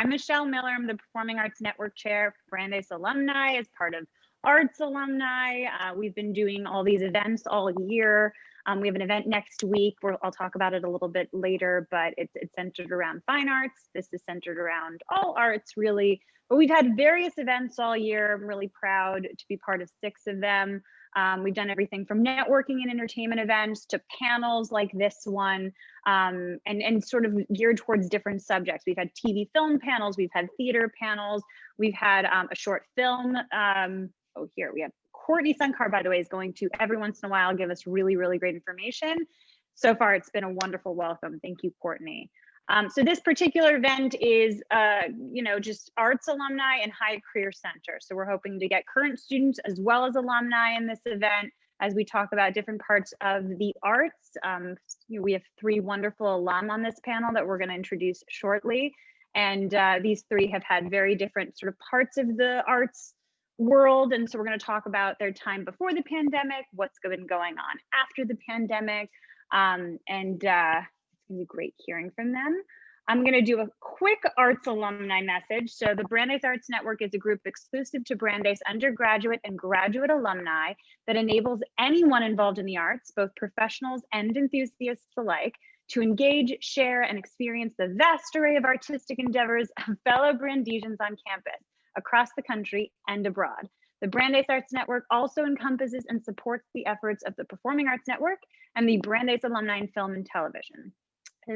I'm Michelle Miller. I'm the Performing Arts Network Chair for Brandeis Alumni as part of Arts Alumni. We've been doing all these events all year. We have an event next week where I'll talk about it a little bit later, but it's centered around fine arts. This is centered around all arts, really. But we've had various events all year. I'm really proud to be part of 6 of them. We've done everything from networking and entertainment events to panels like this one, and sort of geared towards different subjects. We've had TV film panels, we've had theater panels, we've had a short film. Here we have Courtney Sunkar, by the way, is going to every once in a while give us really, really great information. So far, it's been a wonderful welcome. Thank you, Courtney. So this particular event is, just arts alumni and Hyatt Career Center. So we're hoping to get current students as well as alumni in this event as we talk about different parts of the arts. We have 3 wonderful alum on this panel that we're going to introduce shortly. And these 3 have had very different sort of parts of the arts world. And so we're going to talk about their time before the pandemic, what's been going on after the pandemic. It's gonna be great hearing from them. I'm going to do a quick arts alumni message. So the Brandeis Arts Network is a group exclusive to Brandeis undergraduate and graduate alumni that enables anyone involved in the arts, both professionals and enthusiasts alike, to engage, share, and experience the vast array of artistic endeavors of fellow Brandesians on campus, across the country and abroad. The Brandeis Arts Network also encompasses and supports the efforts of the Performing Arts Network and the Brandeis Alumni in Film and Television.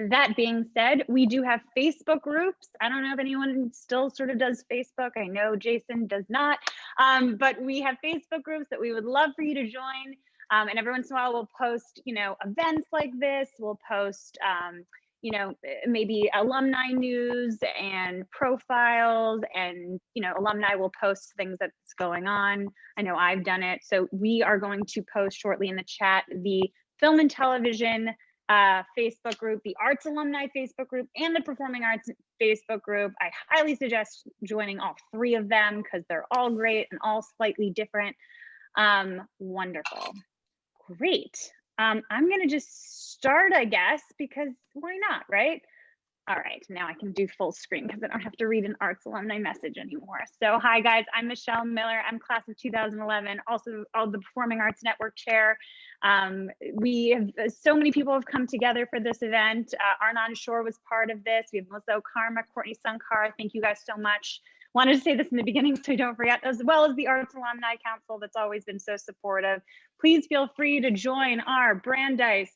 That being said, we do have Facebook groups. I don't know if anyone still sort of does Facebook. I know Jason does not, but we have Facebook groups that we would love for you to join. And every once in a while we'll post, events like this. We'll post, maybe alumni news and profiles, and alumni will post things that's going on. I know I've done it. So we are going to post shortly in the chat the Film and Television Facebook group, the Arts Alumni Facebook group, and the Performing Arts Facebook group. I highly suggest joining all 3 of them because they're all great and all slightly different. Wonderful. Great. I'm going to just start, I guess, because why not, right? All right, now I can do full screen because I don't have to read an arts alumni message anymore. So hi guys, I'm Michelle Miller. I'm class of 2011, also the Performing Arts Network Chair. We have so many people have come together for this event. Arnon Shore was part of this. We have Melissa O'Karma, Courtney Sunkar. Thank you guys so much. Wanted to say this in the beginning so you don't forget, as well as the Arts Alumni Council that's always been so supportive. Please feel free to join our Brandeis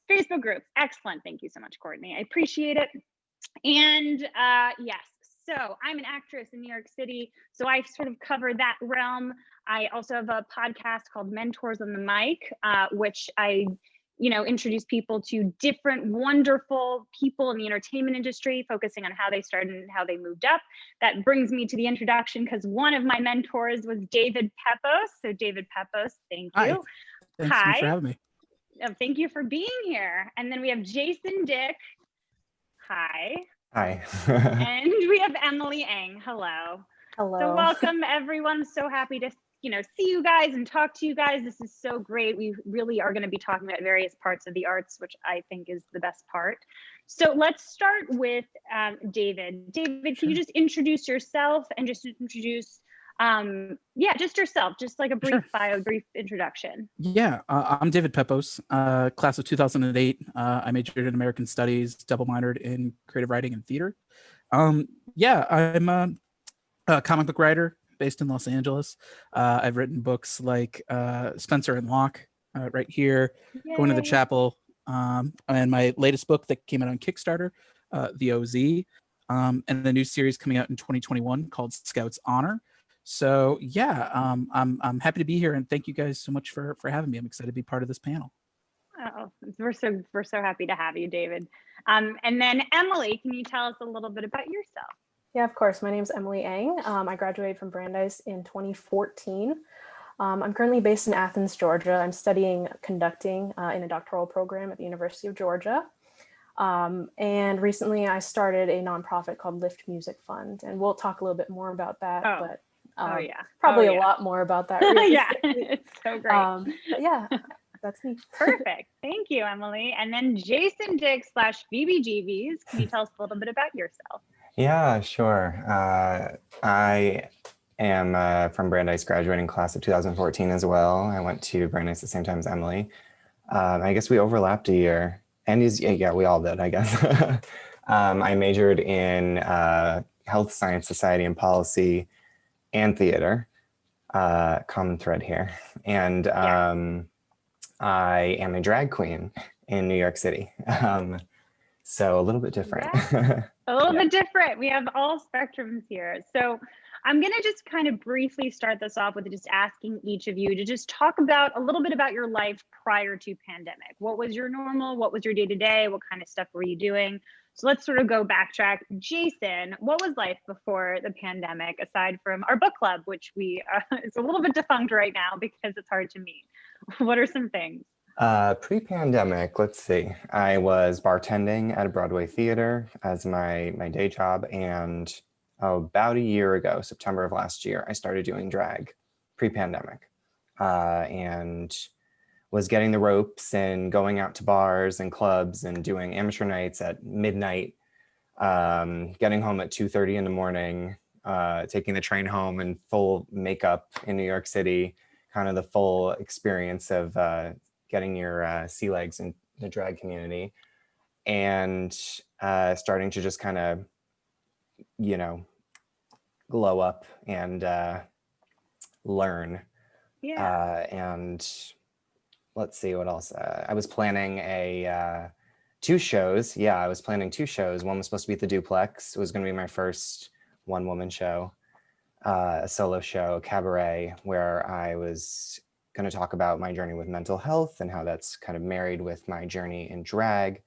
Facebook group. Excellent. Thank you so much, Courtney. I appreciate it. And yes, so I'm an actress in New York City, so I sort of cover that realm. I also have a podcast called Mentors on the Mic, which I introduce people to different wonderful people in the entertainment industry, focusing on how they started and how they moved up. That brings me to the introduction because one of my mentors was David Pepos. So David Pepos, thank you. Hi. Thanks for having me. Thank you for being here. And then we have Jason Dick. Hi. Hi. And we have Emily Eng. Hello. Hello. So welcome everyone. So happy to see you guys and talk to you guys. This is so great. We really are going to be talking about various parts of the arts, which I think is the best part. So let's start with David. David, can you just introduce yourself and just introduce just yourself, just like a brief bio, brief introduction. Yeah, I'm David Pepos, class of 2008. I majored in American Studies, double minored in creative writing and theater. I'm a comic book writer based in Los Angeles. I've written books like Spencer and Locke, right here, Yay. Going to the Chapel, and my latest book that came out on Kickstarter, The OZ, and the new series coming out in 2021 called Scouts Honor. So yeah, I'm happy to be here, and thank you guys so much for having me. I'm excited to be part of this panel. Oh, we're so happy to have you, David. And then Emily, can you tell us a little bit about yourself? Yeah, of course. My name is Emily Eng. I graduated from Brandeis in 2014. I'm currently based in Athens, Georgia. I'm studying conducting in a doctoral program at the University of Georgia. And recently I started a nonprofit called Lift Music Fund, and we'll talk a little bit more about that. But probably a lot more about that. Yeah, it's so great. But yeah, that's me. Perfect. Thank you, Emily. And then Jason Dick / BBGBs. Can you tell us a little bit about yourself? Yeah, sure. I am from Brandeis, graduating class of 2014 as well. I went to Brandeis at the same time as Emily. I guess we overlapped a year. And yeah, we all did, I guess. I majored in health science, society, and policy, and theater. Common thread here. And I am a drag queen in New York City. So a little bit different. A little Yeah. bit different. We have all spectrums here. So I'm going to just kind of briefly start this off with just asking each of you to just talk about a little bit about your life prior to pandemic. What was your normal? What was your day to day? What kind of stuff were you doing? So let's sort of go backtrack. Jason, what was life before the pandemic, aside from our book club, which we it's a little bit defunct right now because it's hard to meet. What are some things? Pre-pandemic, let's see. I was bartending at a Broadway theater as my day job, and about a year ago, September of last year, I started doing drag pre-pandemic, and was getting the ropes and going out to bars and clubs and doing amateur nights at midnight, getting home at 2:30 in the morning, taking the train home in full makeup in New York City, kind of the full experience of getting your sea legs in the drag community, and starting to just kind of, glow up and learn. Yeah. And let's see what else. I was planning two shows. Yeah, I was planning two shows. One was supposed to be at the Duplex. It was going to be my first one-woman show, a solo show, cabaret, where I was going to talk about my journey with mental health and how that's kind of married with my journey in drag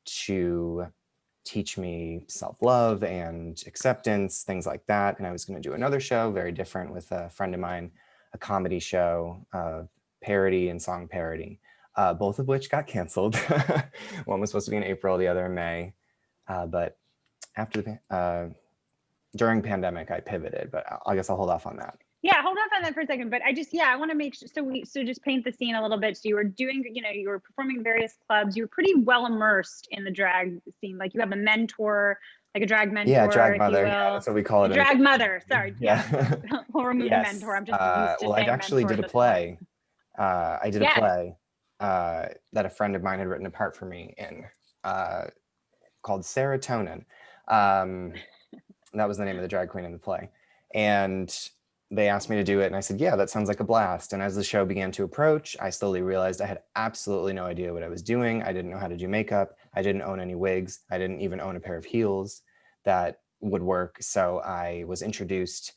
to teach me self-love and acceptance, things like that. And I was going to do another show, very different, with a friend of mine, a comedy show, parody and song parody, both of which got canceled. One was supposed to be in April, the other in May. But after during pandemic, I pivoted, but I guess I'll hold off on that. Yeah, hold off on that for a second. But I want to make sure. So just paint the scene a little bit. So you were doing, you were performing in various clubs. You were pretty well immersed in the drag scene. Like you have a mentor, like a drag mentor. Yeah, drag mother. If you will. Yeah, that's what we call it. Drag mother. Sorry. Yeah. We'll remove the mentor. I'm just used to well, I saying actually mentor did a at this point. play. I did a play that a friend of mine had written a part for me in, called Serotonin. That was the name of the drag queen in the play. And they asked me to do it, and I said, yeah, that sounds like a blast. And as the show began to approach, I slowly realized I had absolutely no idea what I was doing. I didn't know how to do makeup. I didn't own any wigs. I didn't even own a pair of heels that would work. So I was introduced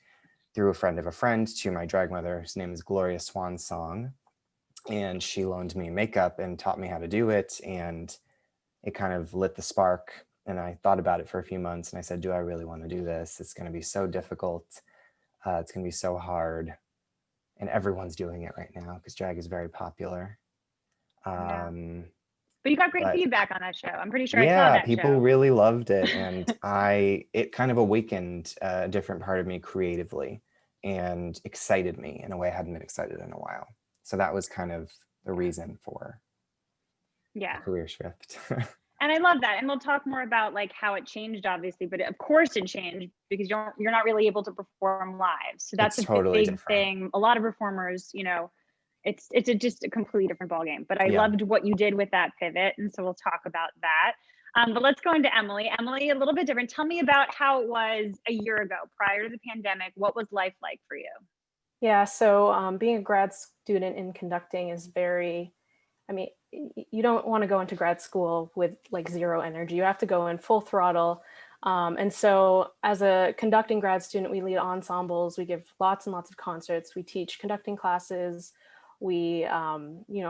through a friend of a friend to my drag mother. His name is Gloria Swansong. And she loaned me makeup and taught me how to do it. And it kind of lit the spark. And I thought about it for a few months, and I said, do I really want to do this? It's going to be so difficult. It's going to be so hard. And everyone's doing it right now because drag is very popular. Yeah. But you got great feedback on that show. I'm pretty sure I saw that people show. really loved it. And it kind of awakened a different part of me creatively and excited me in a way I hadn't been excited in a while. So that was kind of the reason for the career shift. And I love that. And we'll talk more about like how it changed, obviously, but of course it changed because you're not really able to perform live. So that's a totally big thing. A lot of performers, it's just a completely different ballgame. But I loved what you did with that pivot. And so we'll talk about that. But let's go into Emily. Emily, a little bit different. Tell me about how it was a year ago, prior to the pandemic. What was life like for you? Yeah, so being a grad student in conducting is you don't want to go into grad school with like zero energy. You have to go in full throttle. And so as a conducting grad student, we lead ensembles, we give lots and lots of concerts, we teach conducting classes, we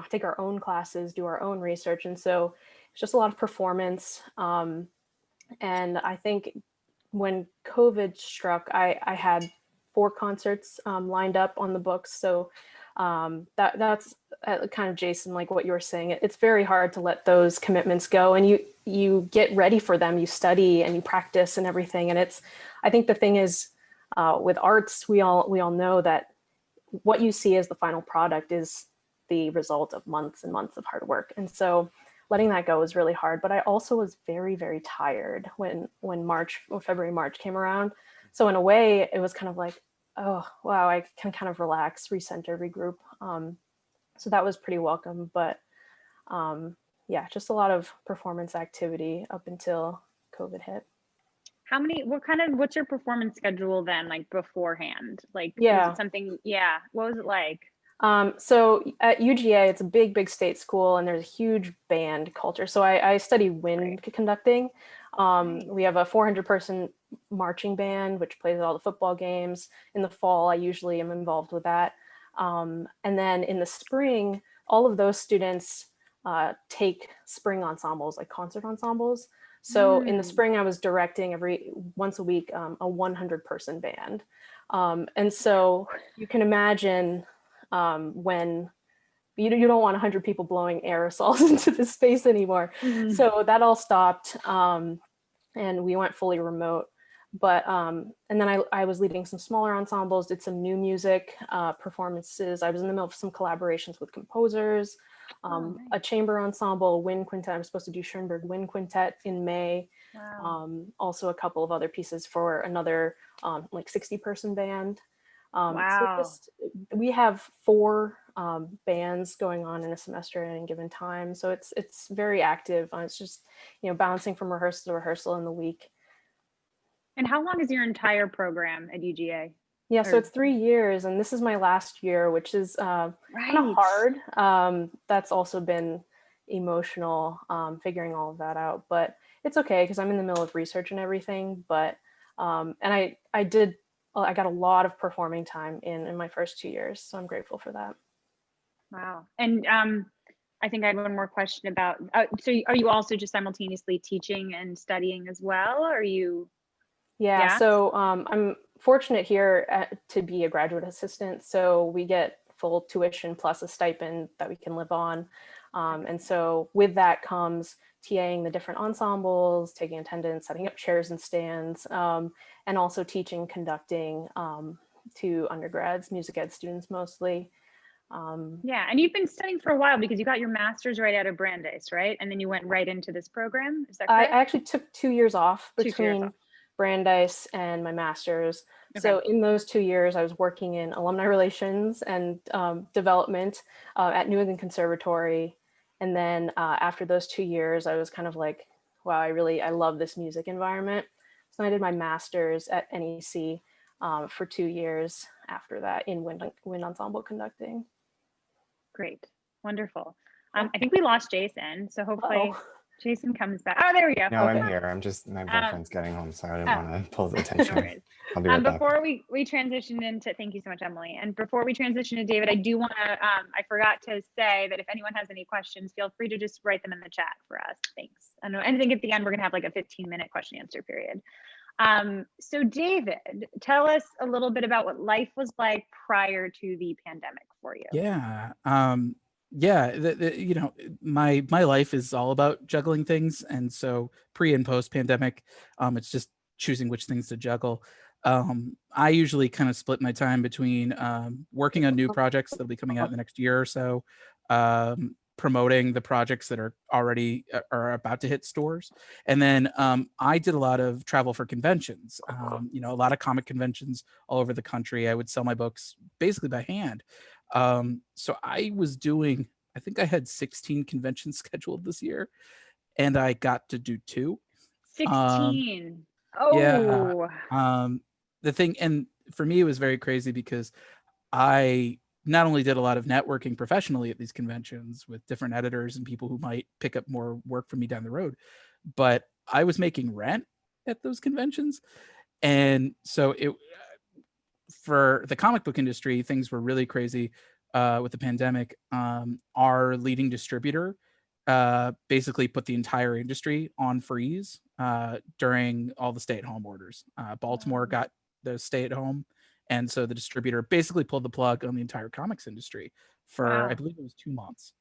take our own classes, do our own research. And so it's just a lot of performance. And I think when COVID struck, I had 4 concerts lined up on the books. So that's kind of, Jason, like what you were saying, it's very hard to let those commitments go, and you get ready for them, you study and you practice and everything. And I think the thing is, with arts, we all know that what you see as the final product is the result of months and months of hard work. And so letting that go was really hard. But I also was very, very tired when February, March came around. So in a way, it was kind of like, oh wow, I can kind of relax, recenter, regroup. So that was pretty welcome. But yeah, just a lot of performance activity up until COVID hit. What's your performance schedule then, like beforehand? Like, was Yeah. it something, yeah, what was it like? So at UGA, it's a big, big state school, and there's a huge band culture. So I study wind conducting. We have a 400-person marching band, which plays at all the football games. In the fall, I usually am involved with that. And then in the spring, all of those students take spring ensembles, like concert ensembles. So in the spring, I was directing once a week a 100-person band. And so you can imagine when you don't want 100 people blowing aerosols into the space anymore. So that all stopped, and we went fully remote. But and then I was leading some smaller ensembles, did some new music performances. I was in the middle of some collaborations with composers, nice. a chamber ensemble, a wind quintet. I'm supposed to do Schoenberg Wind Quintet in May. Wow. Also a couple of other pieces for another like 60-person band. Wow. So we have 4 bands going on in a semester at any given time. So it's very active. It's just, bouncing from rehearsal to rehearsal in the week. And how long is your entire program at UGA? Yeah, so it's 3 years, and this is my last year, which is kind of hard. That's also been emotional, figuring all of that out, but it's okay because I'm in the middle of research and everything. But and I got a lot of performing time in my first 2 years, so I'm grateful for that. Wow. And I think I had one more question about, so are you also just simultaneously teaching and studying as well? Or are you? Yeah. So I'm fortunate here to be a graduate assistant. So we get full tuition plus a stipend that we can live on. And so with that comes TAing the different ensembles, taking attendance, setting up chairs and stands, and also teaching, conducting to undergrads, music ed students mostly. Yeah, and you've been studying for a while because you got your master's right out of Brandeis, right? And then you went right into this program. Is that correct? I actually took 2 years off between Brandeis and my master's. Okay. So in those 2 years, I was working in alumni relations and development at New England Conservatory. And then after those 2 years, I was kind of like, wow, I love this music environment. So I did my master's at NEC for 2 years after that in wind ensemble conducting. Great, wonderful. I think we lost Jason, so hopefully Jason comes back. Oh, there we go. No, okay. I'm here. I'm just, my boyfriend's getting home, so I didn't want to pull the attention. No worries. I'll be right back. Before we transition into, thank you so much, Emily. And before we transition to David, I do want to, I forgot to say that if anyone has any questions, feel free to just write them in the chat for us. Thanks. And I think at the end, we're going to have like a 15-minute question answer period. So David, tell us a little bit about what life was like prior to the pandemic for you. Yeah. My life is all about juggling things. And so pre and post pandemic, it's just choosing which things to juggle. I usually kind of split my time between working on new projects that'll be coming out in the next year or so, promoting the projects that are already about to hit stores. And then I did a lot of travel for conventions, a lot of comic conventions all over the country. I would sell my books basically by hand. So I was doing, I think I had 16 conventions scheduled this year, and I got to do 2. 16. Yeah. The thing, and for me, it was very crazy because I not only did a lot of networking professionally at these conventions with different editors and people who might pick up more work from me down the road, but I was making rent at those conventions. And so for the comic book industry, things were really crazy with the pandemic. Our leading distributor basically put the entire industry on freeze during all the stay-at-home orders. Baltimore got the stay-at-home, and so the distributor basically pulled the plug on the entire comics industry for, I believe it was 2 months.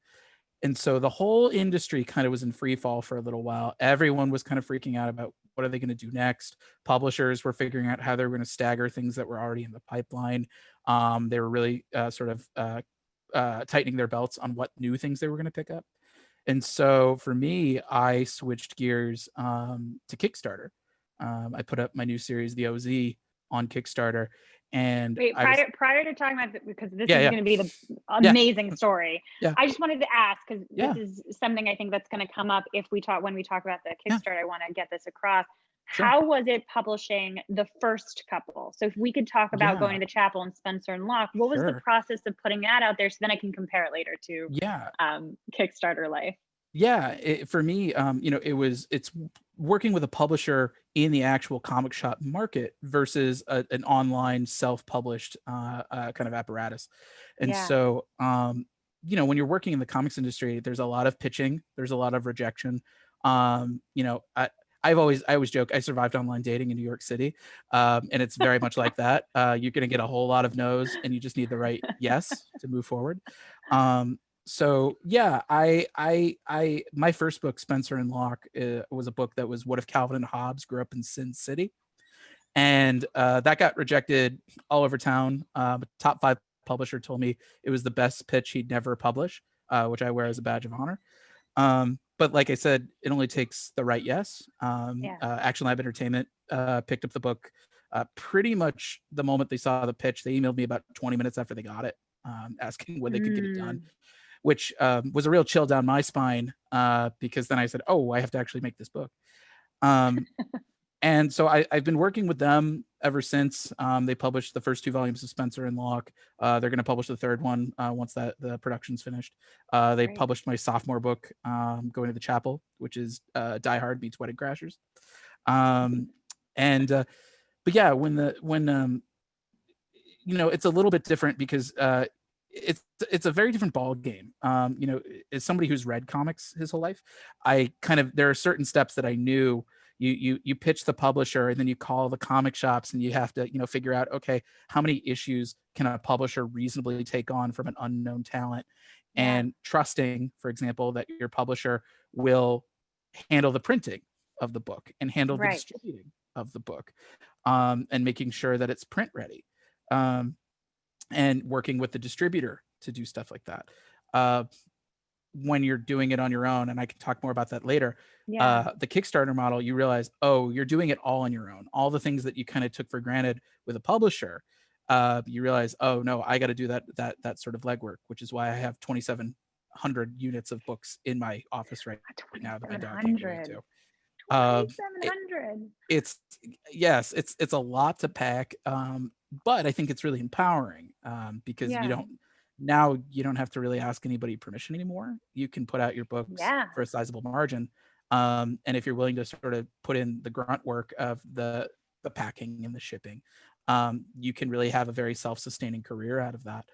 And so the whole industry kind of was in free fall for a little while. Everyone was kind of freaking out about what are they going to do next. Publishers were figuring out how they were going to stagger things that were already in the pipeline. They were really tightening their belts on what new things they were going to pick up. And so for me, I switched gears to Kickstarter. I put up my new series, The OZ, on Kickstarter, and Wait, I was prior to talking about because this yeah, is yeah, going to be the yeah, amazing story. yeah, I just wanted to ask because yeah, this is something I think that's going to come up if we talk when we talk about the yeah, Kickstarter. I want to get this across. sure, How was it publishing the first couple? So if we could talk about going yeah, to the chapel and Spencer and Locke, what was the sure, process of putting that out there so then I can compare it later to yeah. Kickstarter life? Yeah, for me, it's working with a publisher in the actual comic shop market versus an online self-published kind of apparatus. And Yeah. so, when you're working in the comics industry, there's a lot of pitching, there's a lot of rejection. I always joke I survived online dating in New York City, and it's very much like that. You're going to get a whole lot of no's, and you just need the right yes to move forward. Um, so yeah, my first book, Spencer and Locke, was a book that was what if Calvin and Hobbes grew up in Sin City, and that got rejected all over town. A top 5 publisher told me it was the best pitch he'd never publish, which I wear as a badge of honor. But like I said, it only takes the right yes. Yeah. Action Lab Entertainment picked up the book pretty much the moment they saw the pitch. They emailed me about 20 minutes after they got it, asking when they could get it done, which was a real chill down my spine, because then I said, oh, I have to actually make this book. And so I've been working with them ever since. They published the first 2 volumes of Spencer and Locke. They're going to publish the 3rd one once the production's finished. They Great. published my sophomore book, Going to the Chapel, which is Die Hard meets Wedding Crashers. But yeah, when it's a little bit different because it's a very different ball game. As somebody who's read comics his whole life, there are certain steps that I knew. You pitch the publisher, and then you call the comic shops, and you have to figure out, okay, how many issues can a publisher reasonably take on from an unknown talent, and trusting, for example, that your publisher will handle the printing of the book and handle the distributing of the book, and making sure that it's print ready, and working with the distributor to do stuff like that. When you're doing it on your own, and I can talk more about that later, the Kickstarter model, you realize, oh, you're doing it all on your own. All the things that you kind of took for granted with a publisher, you realize, oh no, I got to do that sort of legwork, which is why I have 2,700 units of books in my office right now that my dog can't get into. 2,700. It's a lot to pack, but I think it's really empowering, because you don't have to really ask anybody permission anymore. You can put out your books for a sizable margin, and if you're willing to sort of put in the grunt work of the packing and the shipping, you can really have a very self-sustaining career out of that.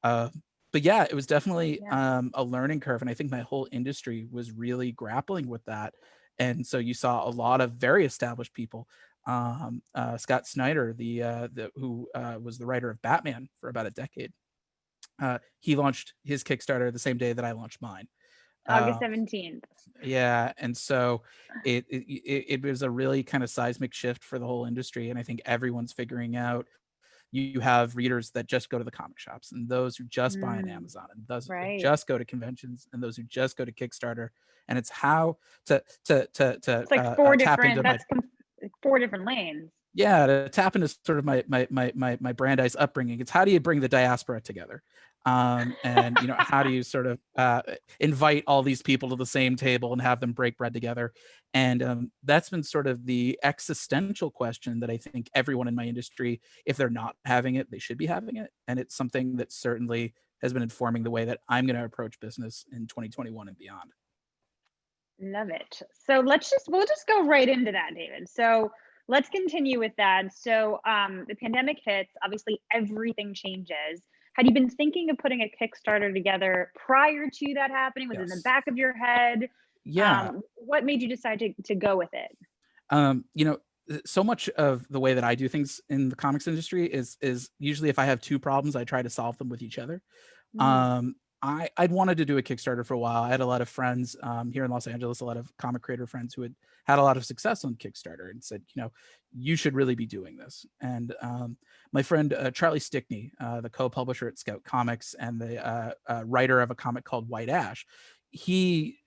But yeah, it was definitely a learning curve, and I think my whole industry was really grappling with that. And so you saw a lot of very established people. Scott Snyder, who was the writer of Batman for about a decade, he launched his Kickstarter the same day that I launched mine, August 17th. Yeah, and so it was a really kind of seismic shift for the whole industry, and I think everyone's figuring out. You have readers that just go to the comic shops, and those who just buy on Amazon, and those who just go to conventions, and those who just go to Kickstarter. And it's how to It's like 4 different. That's 4 different lanes. Yeah, to tap into sort of my Brandeis upbringing. It's how do you bring the diaspora together, and how do you sort of invite all these people to the same table and have them break bread together. And that's been sort of the existential question that I think everyone in my industry, if they're not having it, they should be having it. And it's something that certainly has been informing the way that I'm going to approach business in 2021 and beyond. Love it. So we'll just go right into that, David. So let's continue with that. So the pandemic hits, obviously everything changes. Had you been thinking of putting a Kickstarter together prior to that happening? Was it in the back of your head? Yeah. What made you decide to go with it? So much of the way that I do things in the comics industry is usually if I have 2 problems, I try to solve them with each other. I'd wanted to do a Kickstarter for a while. I had a lot of friends here in Los Angeles, a lot of comic creator friends who had a lot of success on Kickstarter and said, you should really be doing this. And my friend Charlie Stickney, the co-publisher at Scout Comics and the writer of a comic called White Ash, he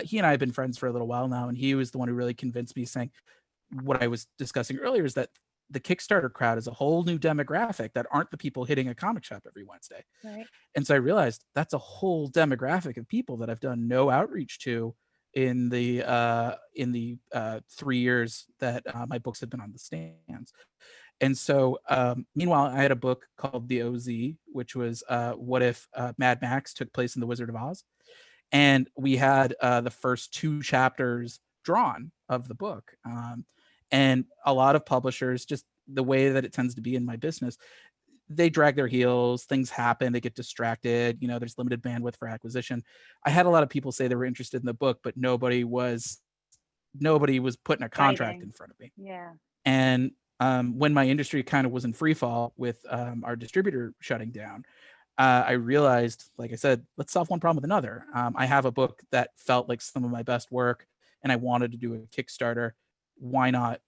he and I have been friends for a little while now, and he was the one who really convinced me, saying what I was discussing earlier is that the Kickstarter crowd is a whole new demographic that aren't the people hitting a comic shop every Wednesday. Right. And so I realized that's a whole demographic of people that I've done no outreach to in the 3 years that my books have been on the stands. And so meanwhile, I had a book called The OZ, which was what if Mad Max took place in the Wizard of Oz. And we had the first 2 chapters drawn of the book. And a lot of publishers, just the way that it tends to be in my business, they drag their heels, things happen, they get distracted, there's limited bandwidth for acquisition. I had a lot of people say they were interested in the book, but nobody was putting a contract Biting. in front of me. Yeah. And when my industry kind of was in free fall with our distributor shutting down, I realized, like I said, let's solve one problem with another. I have a book that felt like some of my best work, and I wanted to do a Kickstarter. Why not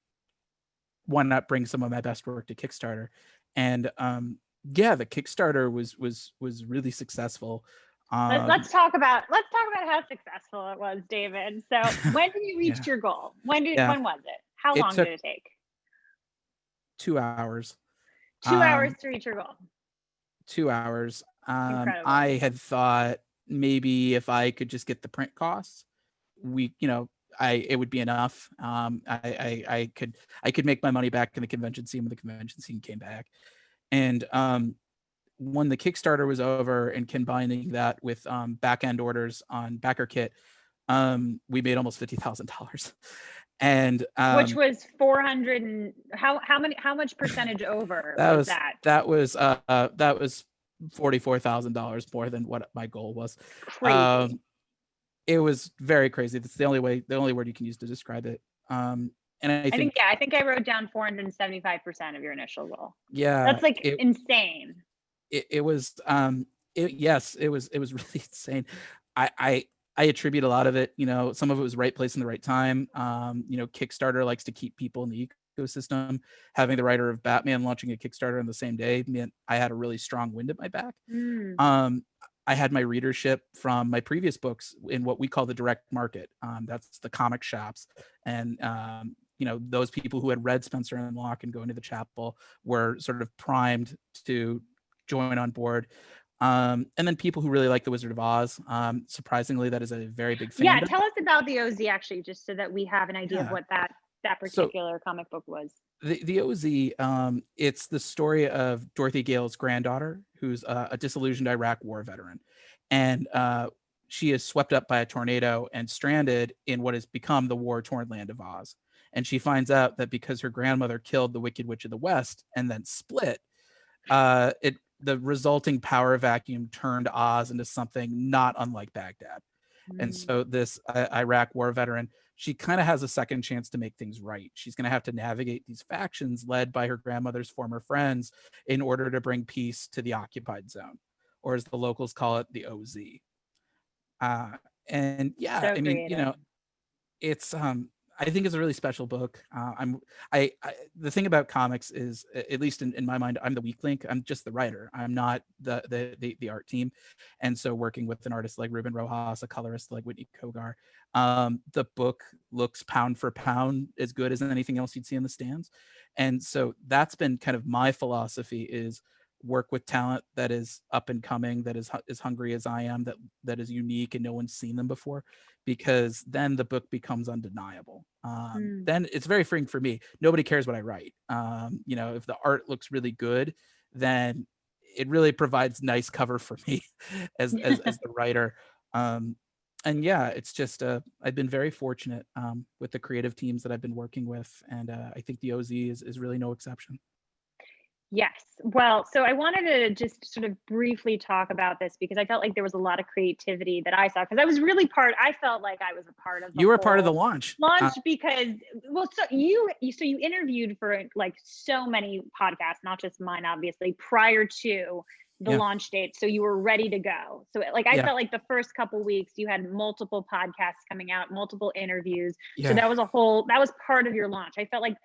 bring some of my best work to Kickstarter? And the Kickstarter was really successful. Let's talk about how successful it was, David. So when did you reach your goal? When was it? How long did it take? 2 hours. 2 hours to reach your goal. 2 hours. Incredible. I had thought maybe if I could just get the print costs, it would be enough. I could make my money back in the convention scene when the convention scene came back. And when the Kickstarter was over and combining that with back end orders on BackerKit, we made almost $50,000. And which was 400 and how much percentage over was that? That was $44,000 more than what my goal was. Crazy. It was very crazy. That's the only word you can use to describe it. And I think I wrote down 475% of your initial goal. Yeah, that's like insane. It was it was really insane. I attribute a lot of it, some of it was right place in the right time. Kickstarter likes to keep people in the ecosystem. Having the writer of Batman launching a Kickstarter on the same day meant I had a really strong wind at my back. I had my readership from my previous books in what we call the direct market. That's the comic shops. And, those people who had read Spencer and Locke and Going to the Chapel were sort of primed to join on board. And then people who really like the Wizard of Oz. Surprisingly, that is a very big fan. Yeah, tell us about the OZ actually, just so that we have an idea of what that particular comic book was. The OZ, it's the story of Dorothy Gale's granddaughter, who's a disillusioned Iraq war veteran. And she is swept up by a tornado and stranded in what has become the war-torn land of Oz. And she finds out that because her grandmother killed the Wicked Witch of the West and then split, the resulting power vacuum turned Oz into something not unlike Baghdad. And so this Iraq war veteran, she kind of has a second chance to make things right. She's going to have to navigate these factions led by her grandmother's former friends in order to bring peace to the occupied zone, or as the locals call it, the OZ. And yeah, So I mean, creative. it's I think it's a really special book. The thing about comics is, at least in my mind, I'm the weak link. I'm just the writer. I'm not the art team. And so working with an artist like Ruben Rojas, a colorist like Whitney Kogar, the book looks pound for pound as good as anything else you'd see in the stands. And so that's been kind of my philosophy, is work with talent that is up and coming, that is as hungry as I am, that is unique and no one's seen them before, because then the book becomes undeniable. Then it's very freeing for me. Nobody cares what I write. If the art looks really good, then it really provides nice cover for me as the writer. And yeah, it's just I've been very fortunate with the creative teams that I've been working with, and I think the OZ is really no exception. Yes. Well, so I wanted to just sort of briefly talk about this, because I felt like there was a lot of creativity that I saw, because I was really I felt like I was a part of the You were part of the launch. Because, well, so you interviewed for like so many podcasts, not just mine, obviously, prior to the launch date. So you were ready to go. So like, I felt like the first couple weeks you had multiple podcasts coming out, multiple interviews. So that was part of your launch. I felt like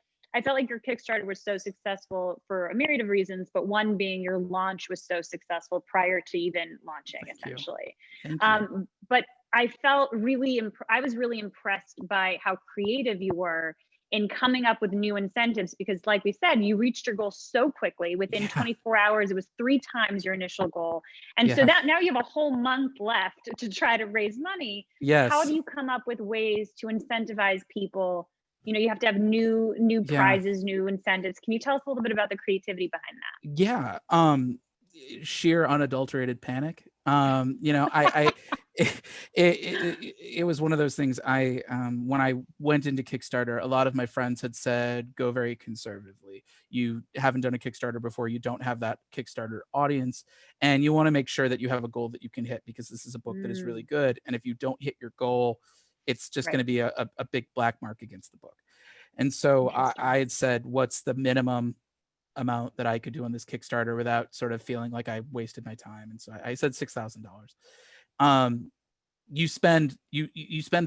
your Kickstarter was so successful for a myriad of reasons, but one being your launch was so successful prior to even launching, essentially. Thank you. But I felt really, I was really impressed by how creative you were in coming up with new incentives, because like we said, you reached your goal so quickly. Within Yeah. 24 hours, it was 3 times your initial goal. And so Yeah. that now you have a whole month left to try to raise money. How Yes. do you come up with ways to incentivize people? You know, you have to have new Yeah. prizes, new incentives. Can you tell us a little bit about the creativity behind that? Yeah. Sheer unadulterated panic. You know, it was one of those things. When I went into Kickstarter, a lot of my friends had said, go very conservatively. You haven't done a Kickstarter before. You don't have that Kickstarter audience, and you want to make sure that you have a goal that you can hit, because this is a book that is really good. And if you don't hit your goal, it's just going to Right. be a big black mark against the book. And so Interesting. I had said, what's the minimum amount that I could do on this Kickstarter without sort of feeling like I wasted my time? And so I said $6,000. You spend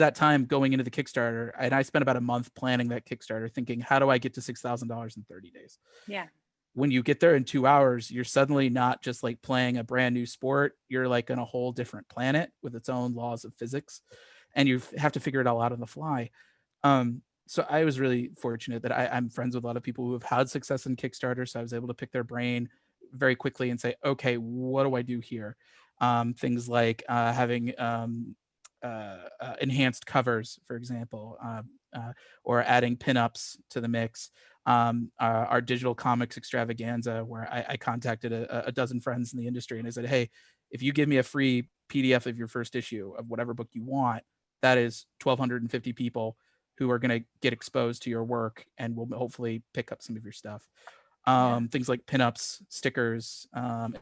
that time going into the Kickstarter, and I spent about a month planning that Kickstarter, thinking, how do I get to $6,000 in 30 days? Yeah. When you get there in 2 hours, you're suddenly not just like playing a brand new sport. You're like on a whole different planet with its own laws of physics, and you have to figure it all out on the fly. So I was really fortunate that I'm friends with a lot of people who have had success in Kickstarter. So I was able to pick their brain very quickly and say, okay, what do I do here? Things like having enhanced covers, for example, or adding pinups to the mix. Our digital comics extravaganza, where I contacted a dozen friends in the industry and I said, hey, if you give me a free PDF of your first issue of whatever book you want, that is 1,250 people who are going to get exposed to your work and will hopefully pick up some of your stuff. Things like pinups, stickers,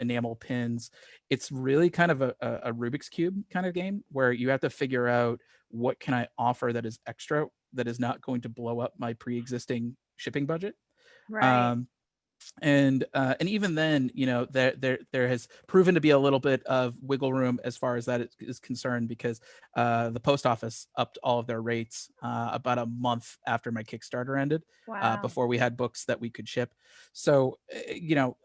enamel pins. It's really kind of a Rubik's Cube kind of game, where you have to figure out, what can I offer that is extra, that is not going to blow up my pre-existing shipping budget. Right. And even then, you know, there has proven to be a little bit of wiggle room as far as that is concerned, because the post office upped all of their rates about a month after my Kickstarter ended, Wow. before we had books that we could ship. So you know,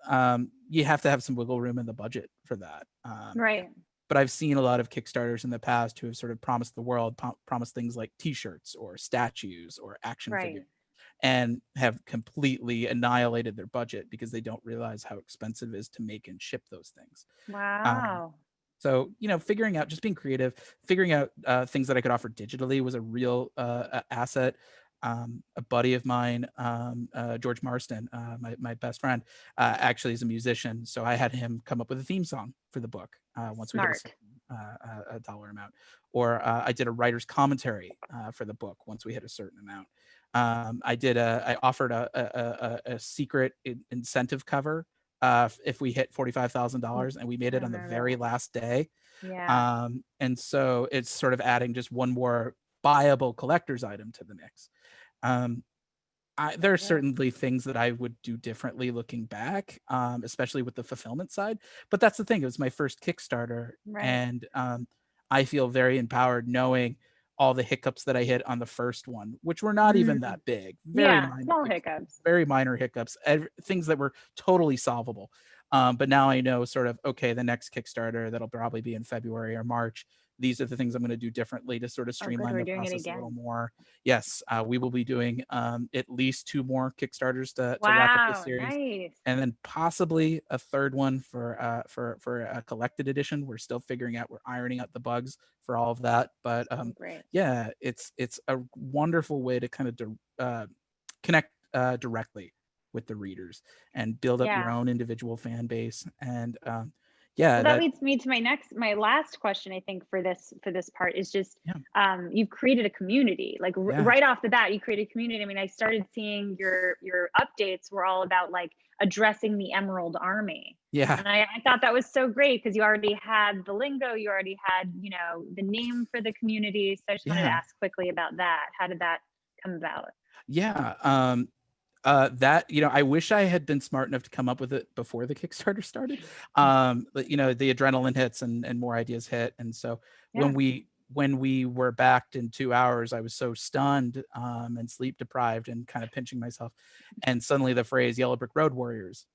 you have to have some wiggle room in the budget for that. Right. But I've seen a lot of Kickstarters in the past who have sort of promised the world, promised things like T-shirts or statues or action Right. figures, and have completely annihilated their budget because they don't realize how expensive it is to make and ship those things. Wow. So, you know, figuring out, just being creative, figuring out things that I could offer digitally was a real asset. A buddy of mine, George Marston, my best friend, actually is a musician. So I had him come up with a theme song for the book once we hit Smart. a dollar amount. Or I did a writer's commentary for the book once we hit a certain amount. I offered a secret incentive cover if we hit $45,000, and we made it on the very last day. Yeah. And so it's sort of adding just one more buyable collector's item to the mix. There are certainly things that I would do differently looking back, especially with the fulfillment side. But that's the thing; it was my first Kickstarter, Right. and I feel very empowered knowing all the hiccups that I hit on the first one, which were not even that big, very Yeah. minor, Small like, hiccups. very minor hiccups, things that were totally solvable. But now I know, sort of, okay, the next Kickstarter that'll probably be in February or March, these are the things I'm going to do differently to sort of Oh, good. streamline We're the doing it process a little again. more. Yes, we will be doing at least 2 more Kickstarters to wrap up this Wow. series, Nice. and then possibly a third one for a collected edition. We're still figuring out, we're ironing out the bugs for all of that. But Oh, great. yeah, it's a wonderful way to kind of connect directly with the readers and build up your Yeah. own individual fan base. And yeah, Well, that leads me to my last question, I think, for this part is just, yeah, you've created a community. Like yeah, right off the bat, you created a community. I mean, I started seeing your updates were all about like addressing the Emerald Army. yeah. And I thought that was so great, because you already had the lingo, you already had, you know, the name for the community. So I just wanted to Yeah. ask quickly about that. How did that come about? Yeah. That, you know, I wish I had been smart enough to come up with it before the Kickstarter started. But you know, the adrenaline hits and more ideas hit. And so Yeah. when we were backed in 2 hours, I was so stunned and sleep deprived and kind of pinching myself. And suddenly the phrase Yellow Brick Road Warriors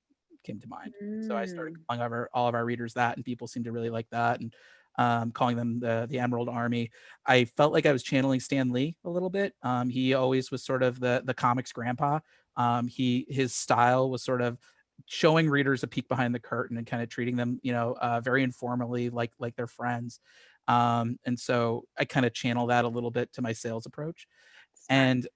came to mind. So I started calling all of our readers that, and people seemed to really like that. And calling them the Emerald Army. I felt like I was channeling Stan Lee a little bit. He always was sort of the comics grandpa. His style was sort of showing readers a peek behind the curtain and kind of treating them, very informally, like their friends. And so I kind of channel that a little bit to my sales approach. Smart. And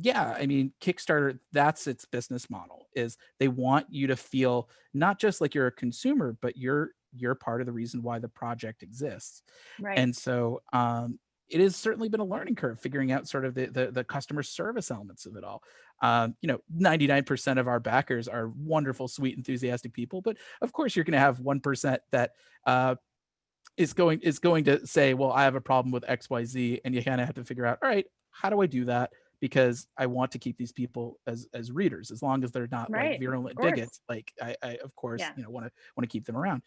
yeah, I mean, Kickstarter, that's its business model, is they want you to feel not just like you're a consumer, but you're part of the reason why the project exists. Right. And so it has certainly been a learning curve figuring out sort of the customer service elements of it all. 99% of our backers are wonderful, sweet, enthusiastic people, but of course you're going to have 1% that is going to say, well, I have a problem with XYZ, and you kind of have to figure out, all right, how do I do that? Because I want to keep these people as readers, as long as they're not Right, like virulent of course. bigots. Like I of course, Yeah. want to keep them around.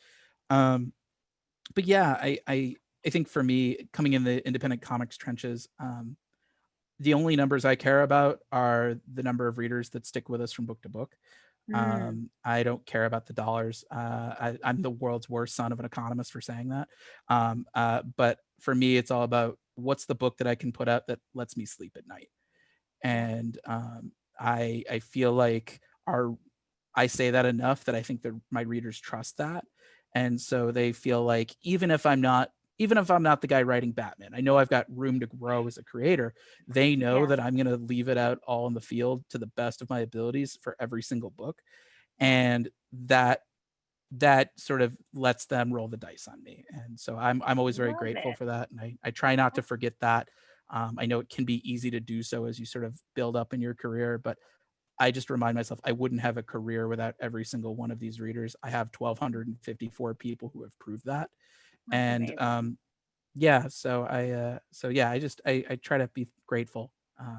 But yeah, I think for me, coming in the independent comics trenches, the only numbers I care about are the number of readers that stick with us from book to book. I don't care about the dollars. I'm the world's worst son of an economist for saying that. But for me, it's all about what's the book that I can put out that lets me sleep at night. And I feel like I say that enough that I think that my readers trust that. And so they feel like even if I'm not the guy writing Batman, I know I've got room to grow as a creator. They know Yeah. that I'm going to leave it out all in the field to the best of my abilities for every single book. And that sort of lets them roll the dice on me. And so I'm always very Love grateful it. for that. And I try not to forget that. I know it can be easy to do so as you sort of build up in your career, but I just remind myself I wouldn't have a career without every single one of these readers. I have 1,254 people who have proved that. That's And amazing. yeah, so I try to be grateful.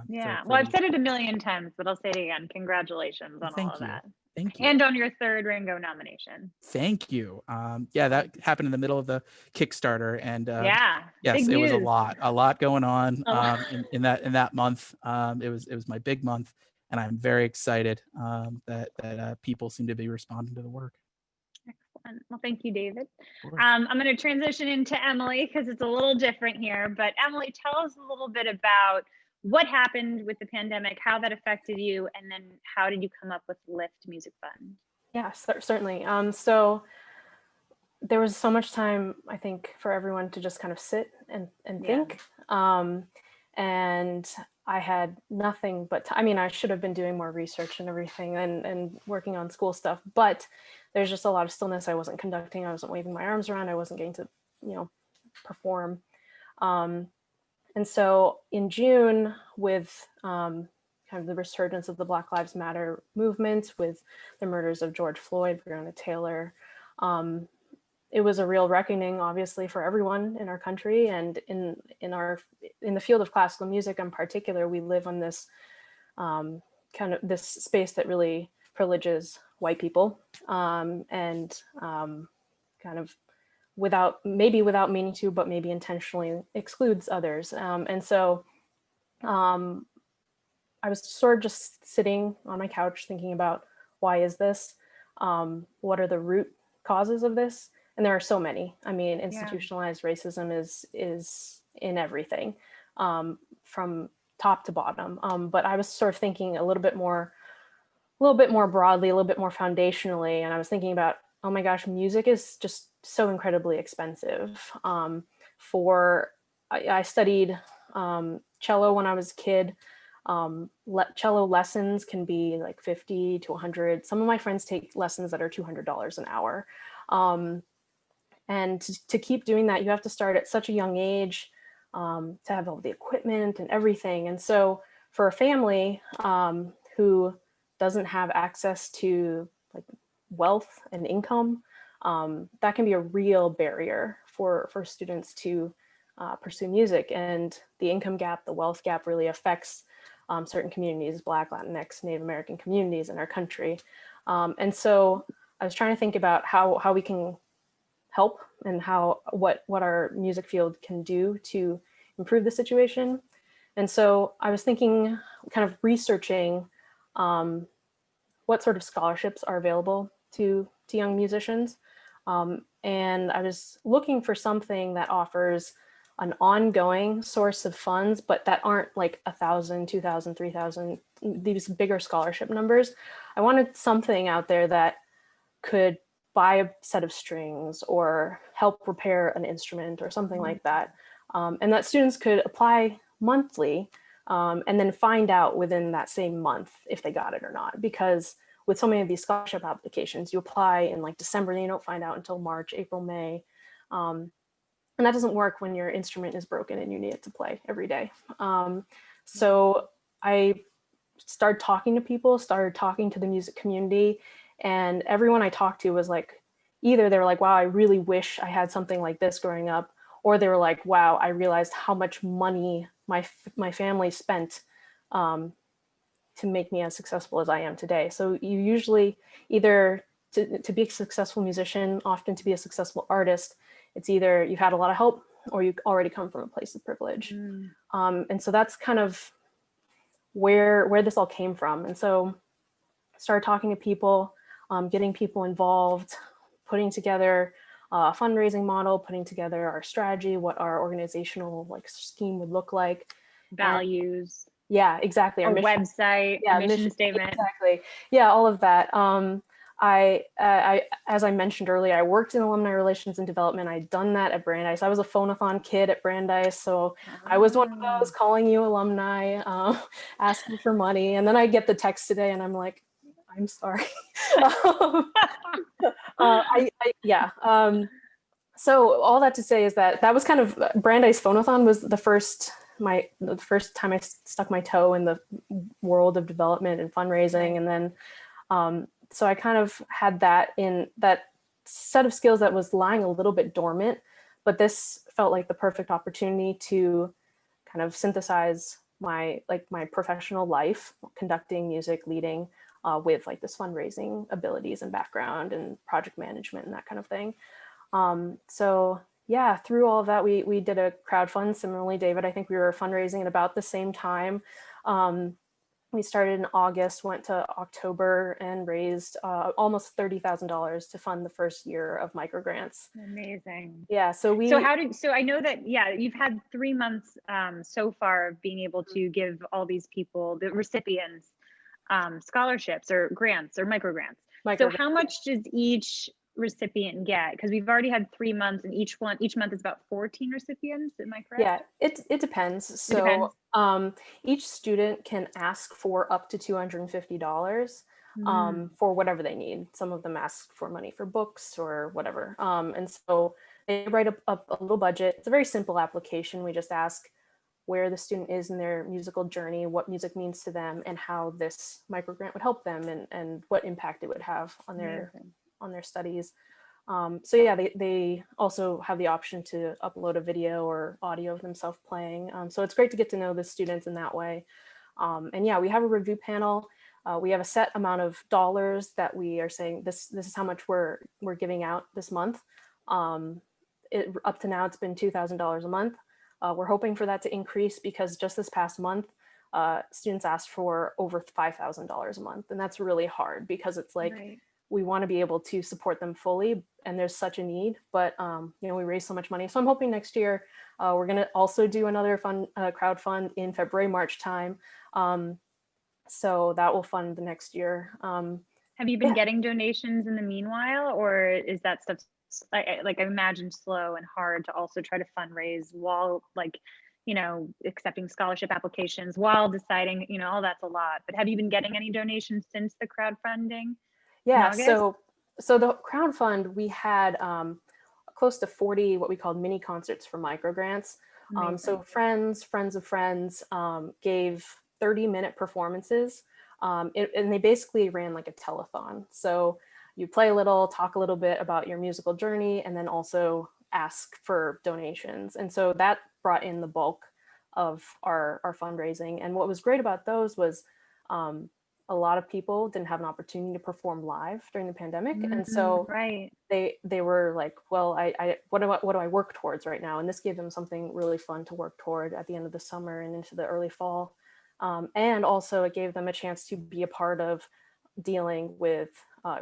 Yeah. For Well, I've these. said it a million times, but I'll say it again. Congratulations on all Thank of you. that. Thank you. And on your third Ringo nomination. Thank you. Yeah, that happened in the middle of the Kickstarter, and Yeah. yes, Big it was news. a lot going on A lot. in that month. It was my big month, and I'm very excited that people seem to be responding to the work. Excellent. Well, thank you, David. Of course. I'm going to transition into Emily because it's a little different here. But Emily, tell us a little bit about what happened with the pandemic, how that affected you, and then how did you come up with Lift Music Fund? Yeah, certainly. So there was so much time, I think, for everyone to just kind of sit and Yeah. think. And I had nothing but I mean, I should have been doing more research and everything and working on school stuff, but there's just a lot of stillness. I wasn't conducting, I wasn't waving my arms around, I wasn't getting to, perform. And so in June, with kind of the resurgence of the Black Lives Matter movement, with the murders of George Floyd, Breonna Taylor, it was a real reckoning, obviously, for everyone in our country, and in the field of classical music in particular. We live on this kind of this space that really privileges white people, and kind of without meaning to, but maybe intentionally excludes others. And so I was sort of just sitting on my couch thinking about, why is this? What are the root causes of this? And there are so many. I mean, institutionalized racism is in everything, from top to bottom. But I was sort of thinking a little bit more broadly, a little bit more foundationally. And I was thinking about, oh my gosh, music is just so incredibly expensive. I studied cello when I was a kid. Cello lessons can be like 50 to 100. Some of my friends take lessons that are $200 an hour. And to keep doing that, you have to start at such a young age, to have all the equipment and everything. And so for a family who doesn't have access to like wealth and income, that can be a real barrier for students to pursue music. And the income gap, the wealth gap really affects certain communities, Black, Latinx, Native American communities in our country. And so I was trying to think about how we can help and what our music field can do to improve the situation. And so I was thinking, kind of researching what sort of scholarships are available to young musicians. And I was looking for something that offers an ongoing source of funds, but that aren't like 1,000, 2,000, 3,000, these bigger scholarship numbers. I wanted something out there that could buy a set of strings or help repair an instrument or something like that. And that students could apply monthly and then find out within that same month if they got it or not. Because with so many of these scholarship applications, you apply in like December, and you don't find out until March, April, May. And that doesn't work when your instrument is broken and you need it to play every day. So I started talking to people, started talking to the music community, and everyone I talked to was like, either they were like, wow, I really wish I had something like this growing up, or they were like, wow, I realized how much money my family spent to make me as successful as I am today. So you usually either to be a successful musician, often to be a successful artist, it's either you've had a lot of help or you already come from a place of privilege. And so that's kind of where this all came from. And so I started talking to people, getting people involved, putting together a fundraising model, putting together our strategy, what our organizational like scheme would look like. Values. Yeah, exactly. Our website, mission statement. Exactly. Yeah, all of that. I, as I mentioned earlier, I worked in alumni relations and development. I'd done that at Brandeis. I was a phone-a-thon kid at Brandeis. So I was one of those calling you alumni, asking for money. And then I get the text today and I'm like, I'm sorry. Yeah. So all that to say is that was kind of Brandeis Phone-a-thon was the first time I stuck my toe in the world of development and fundraising. And then, so I kind of had that set of skills that was lying a little bit dormant, but this felt like the perfect opportunity to kind of synthesize my professional life, conducting music, leading, with like this fundraising abilities and background and project management and that kind of thing. So yeah, through all of that, we did a crowdfund. Similarly, David, I think we were fundraising at about the same time. We started in August, went to October, and raised almost $30,000 to fund the first year of microgrants. Amazing. Yeah. So I know that, yeah, you've had 3 months so far of being able to give all these people, the recipients, scholarships or grants or microgrants. So how much does each recipient get? Because we've already had 3 months, and each month is about 14 recipients. Am I correct? Yeah, it depends. So each student can ask for up to $250 for whatever they need. Some of them ask for money for books or whatever. And so they write up a little budget. It's a very simple application. We just ask where the student is in their musical journey, what music means to them, and how this microgrant would help them, and what impact it would have on their studies. So yeah, they also have the option to upload a video or audio of themselves playing. So it's great to get to know the students in that way. And yeah, we have a review panel. We have a set amount of dollars that we are saying this is how much we're giving out this month. Up to now, it's been $2,000 a month. We're hoping for that to increase because just this past month, students asked for over $5,000 a month. And that's really hard because it's like, we want to be able to support them fully, and there's such a need, but we raise so much money. So I'm hoping next year we're going to also do another crowd fund in February, March time. So that will fund the next year. Have you been getting donations in the meanwhile, or is that stuff I imagine slow and hard to also try to fundraise while accepting scholarship applications while deciding, all that's a lot. But have you been getting any donations since the crowdfunding? Yeah, so the crowdfund, we had close to 40 what we called mini concerts for microgrants. So friends of friends gave 30-minute performances, and they basically ran like a telethon. So you play a little, talk a little bit about your musical journey, and then also ask for donations. And so that brought in the bulk of our fundraising. And what was great about those was a lot of people didn't have an opportunity to perform live during the pandemic. And so they were like, well, what do I work towards right now? And this gave them something really fun to work toward at the end of the summer and into the early fall. And also it gave them a chance to be a part of dealing with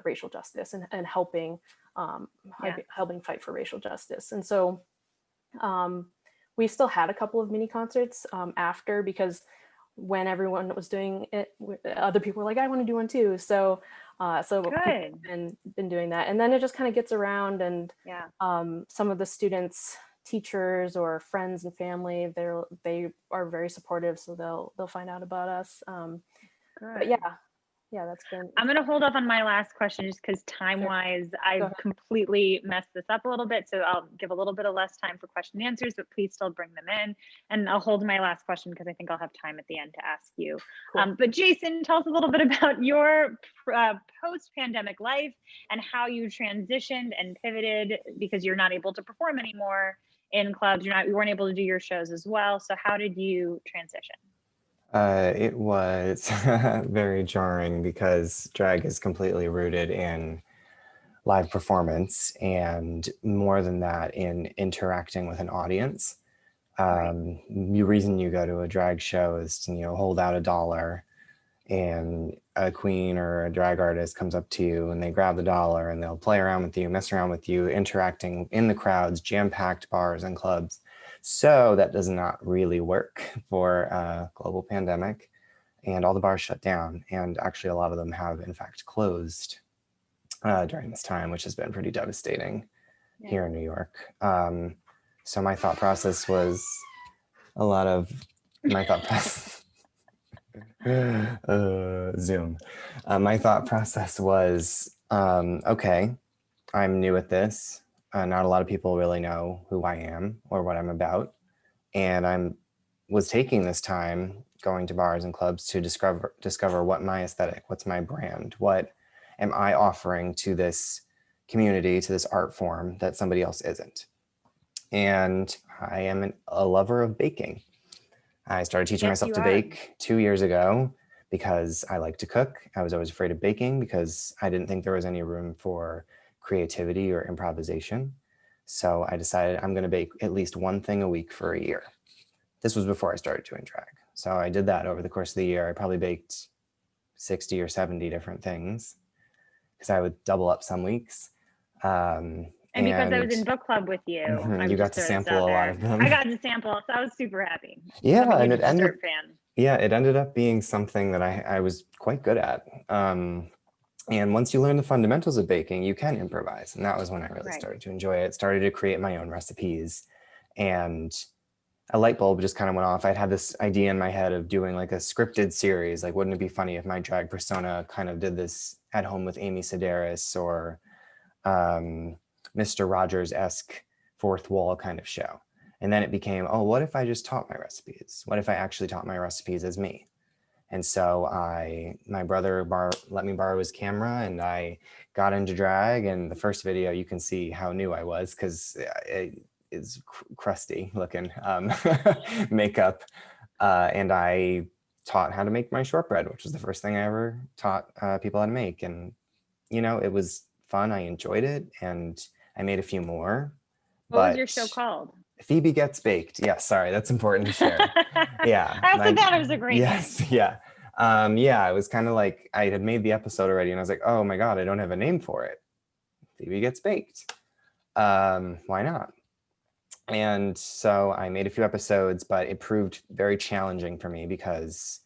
racial justice and helping Yeah. helping fight for racial justice. And so we still had a couple of mini concerts after, because when everyone was doing it, other people were like, I want to do one too. So people Good. have been doing that. And then it just kind of gets around, and Yeah. some of the students, teachers or friends and family, they are very supportive, so they'll find out about us. But Good. yeah, that's been. I'm going to hold off on my last question just because time-wise, I've ahead. completely messed this up a little bit. So I'll give a little bit of less time for question and answers, but please still bring them in. And I'll hold my last question because I think I'll have time at the end to ask you. Cool. But Jason, tell us a little bit about your post-pandemic life and how you transitioned and pivoted, because you're not able to perform anymore in clubs. You weren't able to do your shows as well. So how did you transition? It was very jarring because drag is completely rooted in live performance, and more than that, in interacting with an audience. The reason you go to a drag show is to, hold out $1, and a queen or a drag artist comes up to you and they grab the dollar and they'll play around with you, mess around with you, interacting in the crowds, jam-packed bars and clubs. So that does not really work for a global pandemic, and all the bars shut down. And actually a lot of them have in fact closed during this time, which has been pretty devastating here in New York. So my thought process was Zoom. My thought process was, okay, I'm new at this. Not a lot of people really know who I am or what I'm about. And was taking this time going to bars and clubs to discover what my aesthetic, what's my brand, what am I offering to this community, to this art form that somebody else isn't. And I am a lover of baking. I started teaching myself to bake 2 years ago because I like to cook. I was always afraid of baking because I didn't think there was any room for creativity or improvisation. So I decided I'm going to bake at least one thing a week for a year. This was before I started doing drag. So I did that over the course of the year. I probably baked 60 or 70 different things because I would double up some weeks. And because I was in book club with you, you got to sample a lot of them. I got to sample, so I was super happy. Yeah, I'm a and dessert fan. Yeah, it ended up being something that I was quite good at. And once you learn the fundamentals of baking, you can improvise. And that was when I really started to enjoy it. Started to create my own recipes, and a light bulb just kind of went off. I'd had this idea in my head of doing like a scripted series. Like, wouldn't it be funny if my drag persona kind of did this at home with Amy Sedaris, or Mr. Rogers-esque fourth wall kind of show. And then it became, oh, what if I just taught my recipes? What if I actually taught my recipes as me? And so my brother let me borrow his camera, and I got into drag. And the first video, you can see how new I was because it is crusty looking makeup. And I taught how to make my shortbread, which was the first thing I ever taught people how to make. And, it was fun. I enjoyed it. And I made a few more. What was your show called? Phoebe Gets Baked. Yeah, sorry, that's important to share. Yeah. I also thought it was a great name. Yes, yeah. Yeah, it was kind of like I had made the episode already and I was like, oh my God, I don't have a name for it. Phoebe Gets Baked. Why not? And so I made a few episodes, but it proved very challenging for me because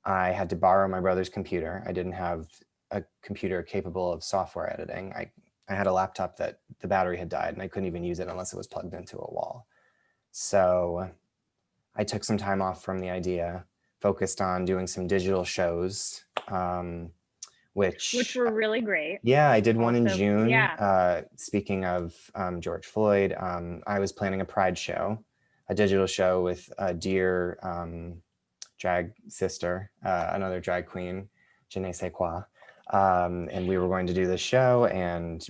I had to borrow my brother's computer. I didn't have a computer capable of software editing. I had a laptop that the battery had died and I couldn't even use it unless it was plugged into a wall. So I took some time off from the idea, focused on doing some digital shows, which were really great. Yeah, I did one in Also, June. yeah. Speaking of George Floyd, I was planning a Pride show, a digital show with a dear drag sister, another drag queen, Je ne sais quoi. And we were going to do this show and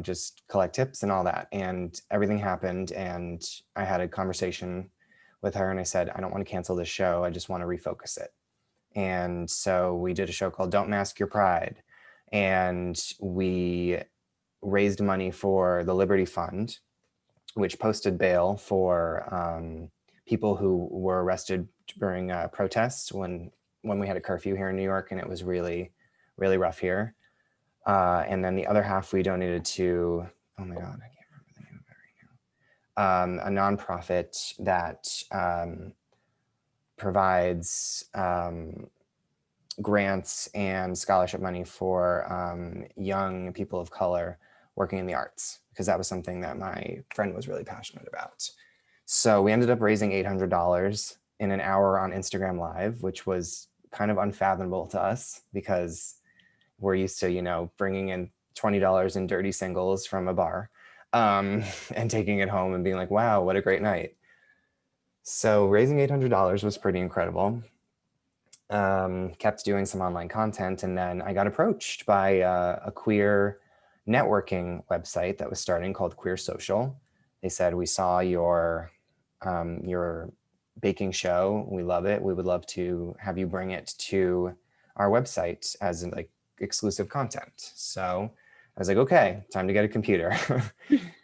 just collect tips and all that. And everything happened. And I had a conversation with her and I said, I don't want to cancel this show. I just want to refocus it. And so we did a show called Don't Mask Your Pride. And we raised money for the Liberty Fund, which posted bail for people who were arrested during protests when we had a curfew here in New York, and it was really, really rough here. And then the other half we donated to, oh my God, I can't remember the name of it right now. A nonprofit that provides grants and scholarship money for young people of color working in the arts, because that was something that my friend was really passionate about. So we ended up raising $800 in an hour on Instagram Live, which was kind of unfathomable to us because we're used to, you know, bringing in $20 in dirty singles from a bar and taking it home and being like, wow, what a great night. So raising $800 was pretty incredible. Kept doing some online content, and then I got approached by a queer networking website that was starting called Queer Social. They said, we saw your baking show. We love it. We would love to have you bring it to our website as like exclusive content. So I was like, okay, time to get a computer.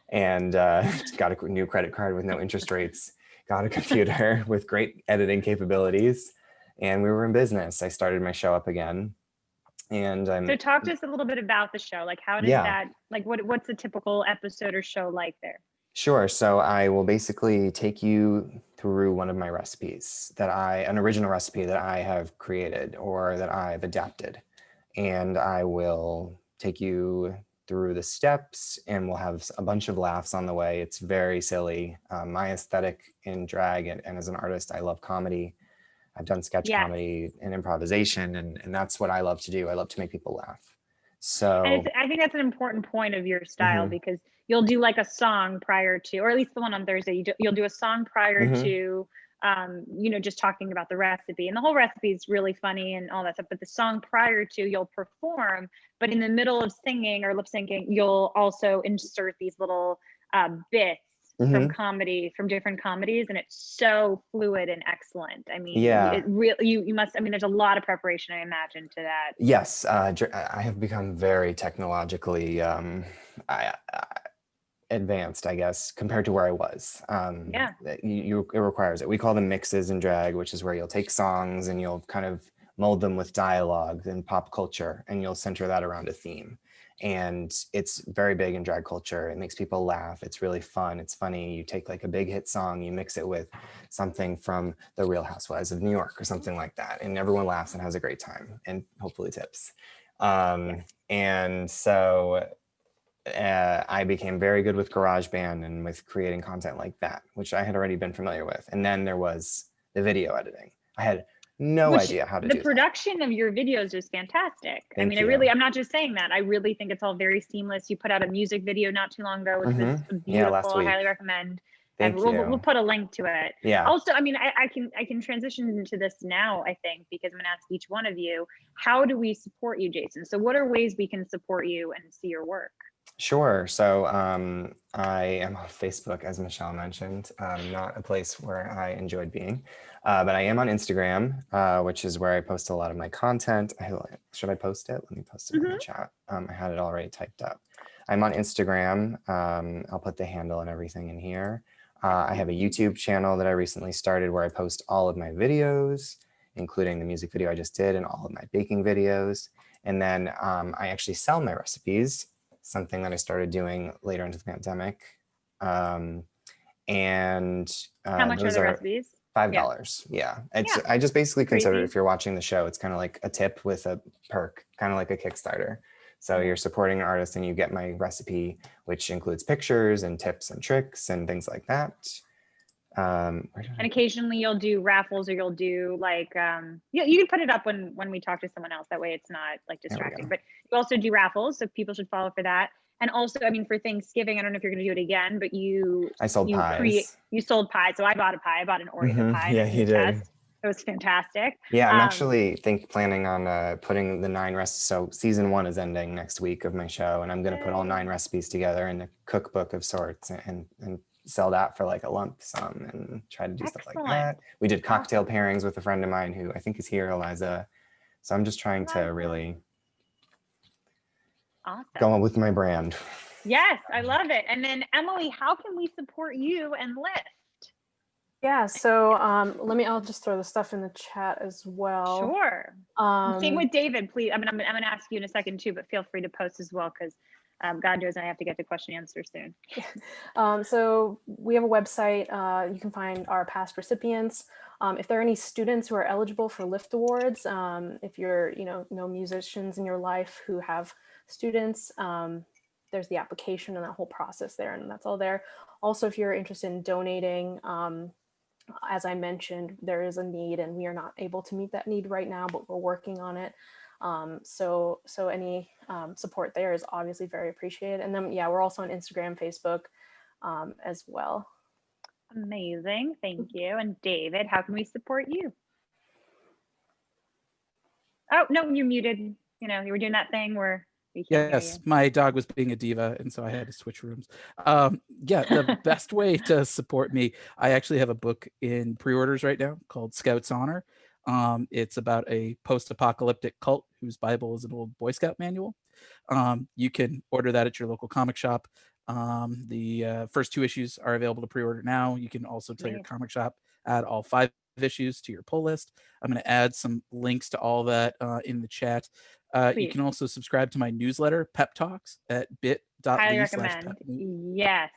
And got a new credit card with no interest rates, got a computer with great editing capabilities, and we were in business. I started my show up again. And So talk to us a little bit about the show. Like, how does that, like, what's a typical episode or show like there? Sure. So I will basically take you through one of my recipes an original recipe that I have created or that I've adapted. And I will take you through the steps, and we'll have a bunch of laughs on the way. It's very silly. My aesthetic in drag and as an artist, I love comedy. I've done sketch comedy and improvisation, and that's what I love to do. I love to make people laugh. So and I think that's an important point of your style, because you'll do like a song prior to, or at least the one on Thursday, you'll do a song prior to, you know, just talking about the recipe, and the whole recipe is really funny and all that stuff. But the song prior to, you'll perform, but in the middle of singing or lip syncing, you'll also insert these little bits from comedy, from different comedies, and it's so fluid and excellent. I mean, it really, you must, I mean, there's a lot of preparation, I imagine, to that. Yes, I have become very technologically advanced, I guess, compared to where I was. It requires it. We call them mixes in drag, which is where you'll take songs and you'll kind of mold them with dialogue and pop culture, and you'll center that around a theme. And it's very big in drag culture. It makes people laugh. It's really fun. It's funny. You take like a big hit song, you mix it with something from The Real Housewives of New York or something like that, and everyone laughs and has a great time and hopefully tips. And so I became very good with GarageBand and with creating content like that, which I had already been familiar with. And then there was the video editing. I had no idea how to do the production of your videos is fantastic. I mean, I'm not just saying that. I really think it's all very seamless. You put out a music video not too long ago, which was beautiful. I highly recommend. And we'll put a link to it. Yeah. Also, I mean, I can transition into this now, I think, because I'm going to ask each one of you, how do we support you, Jason? So what are ways we can support you and see your work? Sure. So I am on Facebook, as Michelle mentioned, not a place where I enjoyed being, but I am on Instagram, which is where I post a lot of my content. Should I post it? Let me post it in the chat. I had it already typed up. I'm on Instagram. I'll put the handle and everything in here. I have a YouTube channel that I recently started where I post all of my videos, including the music video I just did and all of my baking videos. And then I actually sell my recipes, something that I started doing later into the pandemic. And how much are the recipes? $5. Yeah. I just basically consider it, if you're watching the show, it's kind of like a tip with a perk, kind of like a Kickstarter. So you're supporting an artist and you get my recipe, which includes pictures and tips and tricks and things like that. And occasionally you'll do raffles, or you'll do like, you can put it up when we talk to someone else. That way it's not like distracting, but you also do raffles. So people should follow for that. And also, I mean, for Thanksgiving, I don't know if you're going to do it again, but I sold pies. You sold pies. So I bought a pie. I bought an Oreo pie. Yeah, you did. It was fantastic. Yeah, I'm actually planning on putting the 9 recipes. So season 1 is ending next week of my show, and I'm going to put all 9 recipes together in a cookbook of sorts and sell that for like a lump sum and try to do stuff like that. We did cocktail pairings with a friend of mine who I think is here, Eliza. So I'm just trying to really go on with my brand. Yes, I love it. And then Emily, how can we support you and Lyft? Yeah, so I'll just throw the stuff in the chat as well. Sure. And same Um, with David, please. I'm gonna ask you in a second too, but feel free to post as well, because God knows I have to get to question and answer soon. So we have a website. You can find our past recipients. If there are any students who are eligible for LIFT awards, if you're, know musicians in your life who have students, there's the application and that whole process there, and that's all there. Also, if you're interested in donating, as I mentioned, there is a need, and we are not able to meet that need right now, but we're working on it. So any support there is obviously very appreciated. And then, yeah, we're also on Instagram, Facebook, as well. Amazing. Thank you. And David, how can we support you? Oh, no, you're muted. You were doing that thing where we can't hear Yes, you. my dog was being a diva, and so I had to switch rooms. Yeah, the best way to support me, I actually have a book in pre-orders right now called Scouts Honor. It's about a post-apocalyptic cult whose Bible is an old Boy Scout manual. You can order that at your local comic shop. The first 2 issues are available to pre-order now. You can also tell your Nice. comic shop add all 5 issues to your pull list. I'm going to add some links to all that in the chat. You Please. can also subscribe to my newsletter, Pep Talks, at Highly bit.ly/pepmeet. recommend. Yes.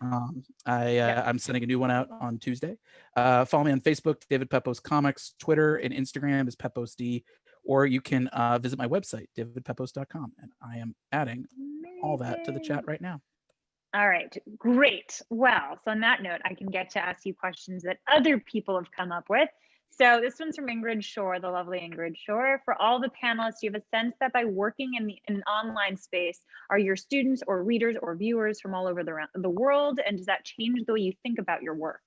I'm sending a new one out on Tuesday. Follow me on Facebook, David Pepos Comics, Twitter and Instagram is PeposD, or you can visit my website, davidpepos.com, and I am adding all that to the chat right now. All right, great. Well, so on that note, I can get to ask you questions that other people have come up with. So this one's from Ingrid Shore, the lovely Ingrid Shore. For all the panelists, do you have a sense that by working in an online space, are your students or readers or viewers from all over the world? And does that change the way you think about your work?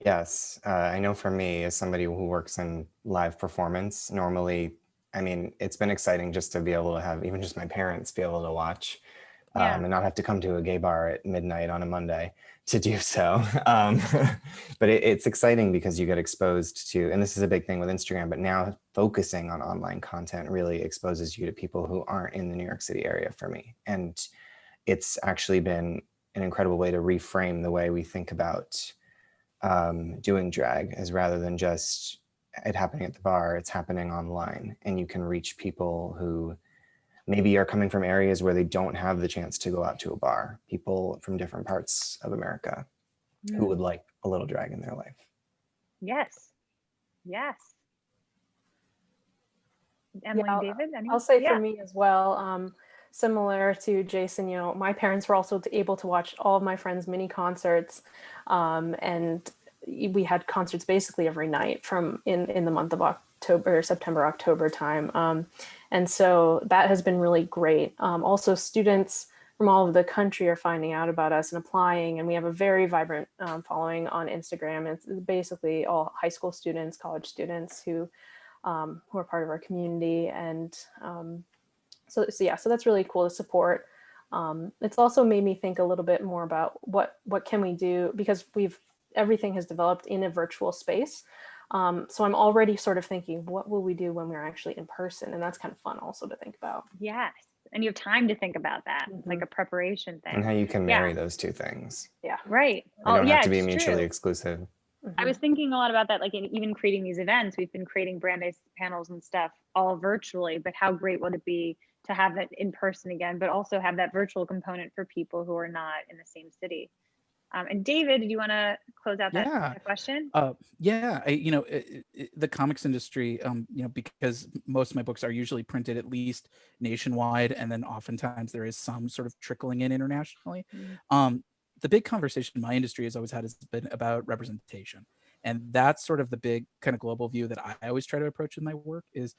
Yes, I know for me, as somebody who works in live performance, normally, I mean, it's been exciting just to be able to have even just my parents be able to watch and not have to come to a gay bar at midnight on a Monday to do so. But it's exciting because you get exposed to, and this is a big thing with Instagram, but now focusing on online content really exposes you to people who aren't in the New York City area for me. And it's actually been an incredible way to reframe the way we think about doing drag, as rather than just it happening at the bar, it's happening online, and you can reach people who maybe are coming from areas where they don't have the chance to go out to a bar, people from different parts of America who would like a little drag in their life. Yes. Yes. Emily, Yeah, David, I'll say for me as well, similar to Jason, my parents were also able to watch all of my friends' mini concerts, and we had concerts basically every night from in the month of October, September, October time. And so that has been really great. Also, students from all over the country are finding out about us and applying, and we have a very vibrant following on Instagram. It's basically all high school students, college students who are part of our community. And so that's really cool to support. It's also made me think a little bit more about what can we do, because everything has developed in a virtual space. So I'm already sort of thinking, what will we do when we're actually in person? And that's kind of fun also to think about. Yes. And you have time to think about that. It's like a preparation thing. And how you can marry those two things. Yeah. Right. They don't have to be mutually exclusive. I was thinking a lot about that, like even creating these events, we've been creating Brandeis panels and stuff all virtually, but how great would it be to have that in person again, but also have that virtual component for people who are not in the same city. And David, do you want to close out that question? Yeah, the comics industry, because most of my books are usually printed at least nationwide, and then oftentimes there is some sort of trickling in internationally. The big conversation in my industry has always had has been about representation. And that's sort of the big kind of global view that I always try to approach in my work is,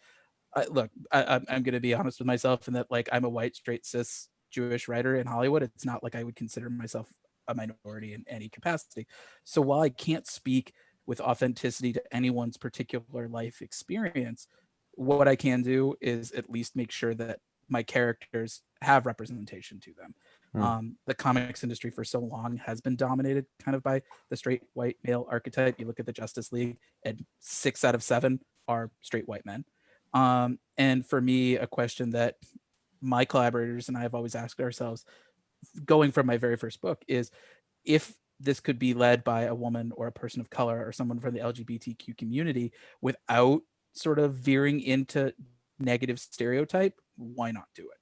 look, I'm going to be honest with myself in that, like, I'm a white, straight, cis Jewish writer in Hollywood. It's not like I would consider myself a minority in any capacity. So while I can't speak with authenticity to anyone's particular life experience, what I can do is at least make sure that my characters have representation to them. The comics industry for so long has been dominated kind of by the straight white male archetype. You look at the Justice League, and 6 out of 7 are straight white men. And for me, a question that my collaborators and I have always asked ourselves, going from my very first book, is if this could be led by a woman or a person of color or someone from the LGBTQ community without sort of veering into negative stereotype, why not do it?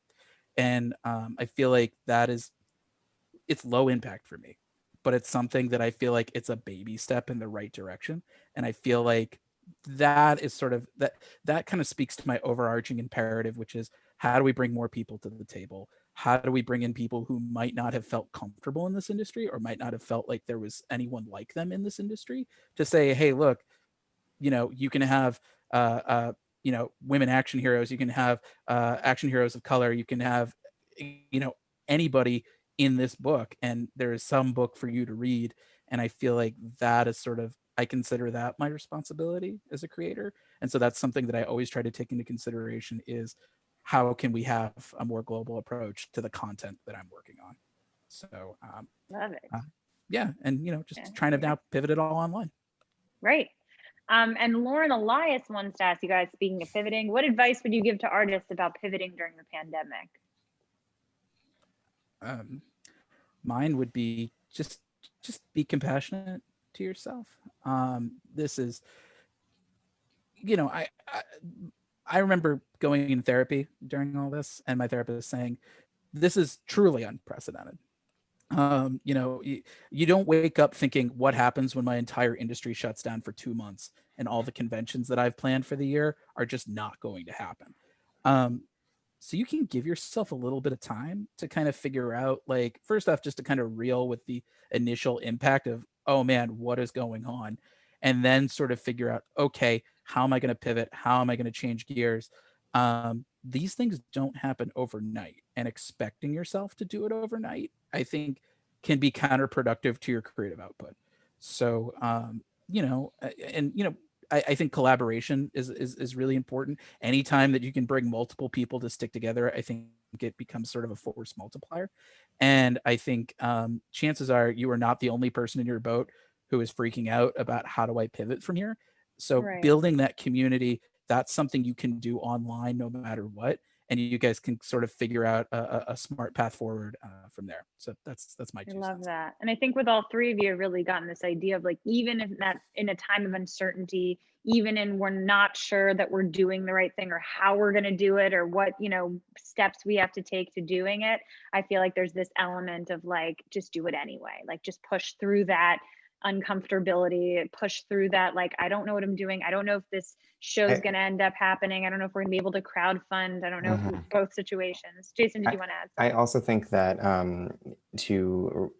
And I feel like it's low impact for me, but it's something that I feel like it's a baby step in the right direction. And I feel like that is sort of that kind of speaks to my overarching imperative, which is how do we bring more people to the table? How do we bring in people who might not have felt comfortable in this industry or might not have felt like there was anyone like them in this industry to say, hey, look, you can have women action heroes, you can have action heroes of color, you can have anybody in this book, and there is some book for you to read. And I feel like that is sort of, I consider that my responsibility as a creator. And so that's something that I always try to take into consideration is how can we have a more global approach to the content that I'm working on. So Love it. yeah, and just Yeah. trying to now pivot it all online. Right. And Lauren Elias wants to ask you guys, speaking of pivoting, what advice would you give to artists about pivoting during the pandemic? Mine would be just be compassionate to yourself. This is, I remember going in therapy during all this, and my therapist saying, "This is truly unprecedented." You don't wake up thinking, what happens when my entire industry shuts down for 2 months and all the conventions that I've planned for the year are just not going to happen. So you can give yourself a little bit of time to kind of figure out, like, first off, just to kind of reel with the initial impact of, oh man, what is going on? And then sort of figure out, okay, how am I going to pivot? How am I going to change gears? These things don't happen overnight, and expecting yourself to do it overnight, I think, can be counterproductive to your creative output. So, I think collaboration is really important. Anytime that you can bring multiple people to stick together, I think it becomes sort of a force multiplier. And I think chances are you are not the only person in your boat who is freaking out about how do I pivot from here. So Right. building that community, that's something you can do online no matter what, and you guys can sort of figure out a smart path forward from there. So that's my I 2 love cents. that. And I think with all three of you have really gotten this idea of, like, even if that in a time of uncertainty, even in we're not sure that we're doing the right thing or how we're going to do it or what, steps we have to take to doing it, I feel like there's this element of, like, just do it anyway. Like, just push through that uncomfortability, push through that, like, I don't know what I'm doing. I don't know if this show's I- going to end up happening. I don't know if we're going to be able to crowdfund. I don't know if Mhm. both situations. Jason, did you want to add I something? also think that to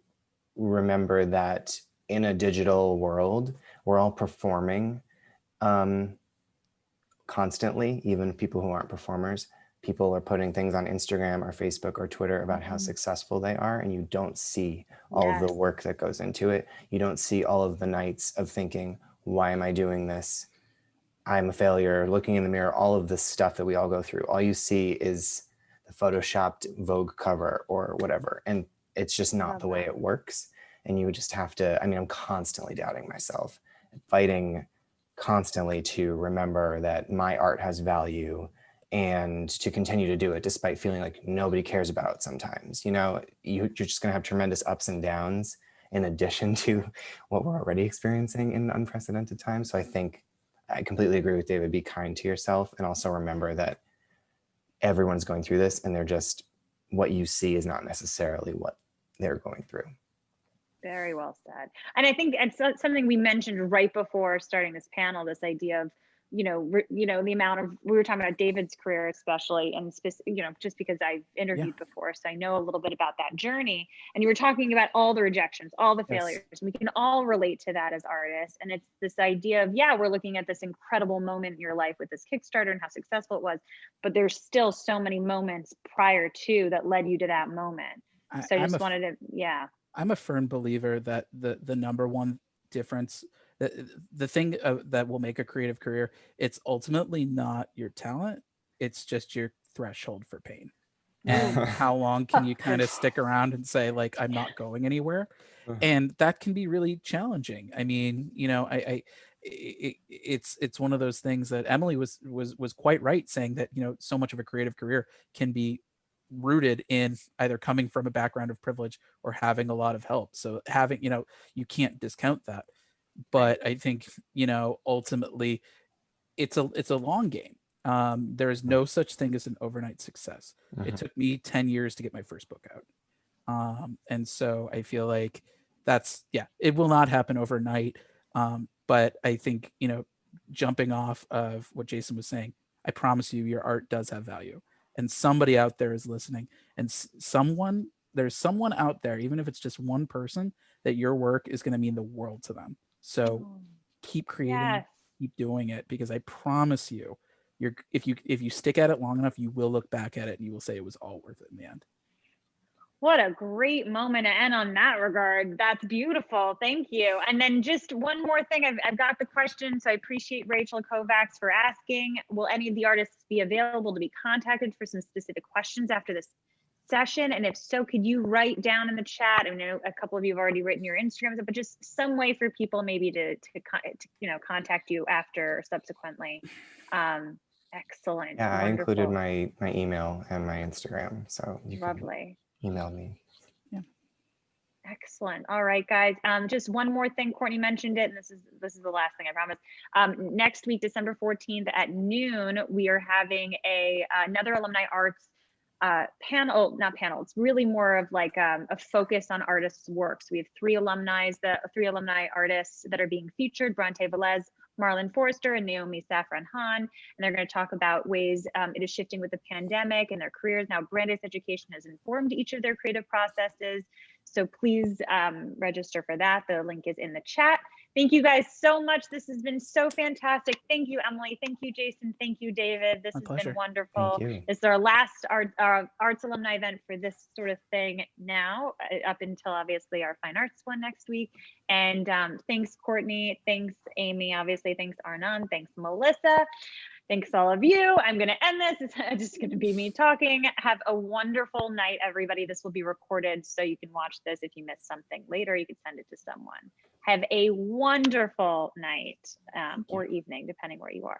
remember that in a digital world, we're all performing constantly, even people who aren't performers. People are putting things on Instagram or Facebook or Twitter about how Mhm. successful they are, and you don't see all of the Yes. work that goes into it. You don't see all of the nights of thinking, why am I doing this? I'm a failure, looking in the mirror, all of this stuff that we all go through. All you see is the photoshopped Vogue cover or whatever. And it's just not Love the way that. it works. And you just have to, I'm constantly doubting myself, fighting constantly to remember that my art has value and to continue to do it despite feeling like nobody cares about it sometimes. You're just going to have tremendous ups and downs in addition to what we're already experiencing in unprecedented times. So I think I completely agree with David. Be kind to yourself and also remember that everyone's going through this and what you see is not necessarily what they're going through. Very well said. And I think it's something we mentioned right before starting this panel, this idea of, the amount of, we were talking about David's career, especially, and just because I've interviewed before, so I know a little bit about that journey. And you were talking about all the rejections, all the failures. We can all relate to that as artists. And it's this idea of, we're looking at this incredible moment in your life with this Kickstarter and how successful it was, but there's still so many moments prior to that led you to that moment. So I just wanted to, I'm a firm believer that the number one difference, the thing that will make a creative career, it's ultimately not your talent, it's just your threshold for pain. And how long can you kind of stick around and say, like, I'm not going anywhere? And that can be really challenging. I mean, it's one of those things that Emily was quite right saying that, so much of a creative career can be rooted in either coming from a background of privilege or having a lot of help. So having, you can't discount that. But I think, ultimately it's a long game. There is no such thing as an overnight success. It took me 10 years to get my first book out. And so I feel like it will not happen overnight. But I think, jumping off of what Jason was saying, I promise you, your art does have value, and somebody out there is listening, and there's someone out there, even if it's just one person, that your work is going to mean the world to them. So keep creating, Yes. keep doing it, because I promise you, if you stick at it long enough, you will look back at it and you will say it was all worth it in the end. What a great moment to end on that regard. That's beautiful. Thank you. And then just one more thing. I've got the question, so I appreciate Rachel Kovacs for asking. Will any of the artists be available to be contacted for some specific questions after this session? And if so, could you write down in the chat? I know a couple of you have already written your Instagrams, but just some way for people maybe to contact you after or subsequently. Excellent. Yeah, I included Wonderful. my email and my Instagram, so you can Lovely. email me. Excellent. All right, guys. Just one more thing. Courtney mentioned it, and this is the last thing, I promise. Next week, December 14th at noon, we are having another alumni arts panel. Not panel. It's really more of like a focus on artists' works. We have three alumni artists that are being featured: Bronte Velez, Marlon Forrester, and Naomi Safran Han. And they're going to talk about ways it is shifting with the pandemic and their careers. Now, Brandeis Education has informed each of their creative processes. So please register for that. The link is in the chat. Thank you guys so much. This has been so fantastic. Thank you, Emily. Thank you, Jason. Thank you, David. This My has pleasure. been wonderful. Thank you. This is our last arts alumni event for this sort of thing now, up until obviously our fine arts one next week. And thanks, Courtney. Thanks, Amy. Obviously, thanks, Arnon. Thanks, Melissa. Thanks all of you. I'm going to end this. It's just going to be me talking. Have a wonderful night, everybody. This will be recorded, so you can watch this. If you missed something later, you can send it to someone. Have a wonderful night or evening, depending where you are.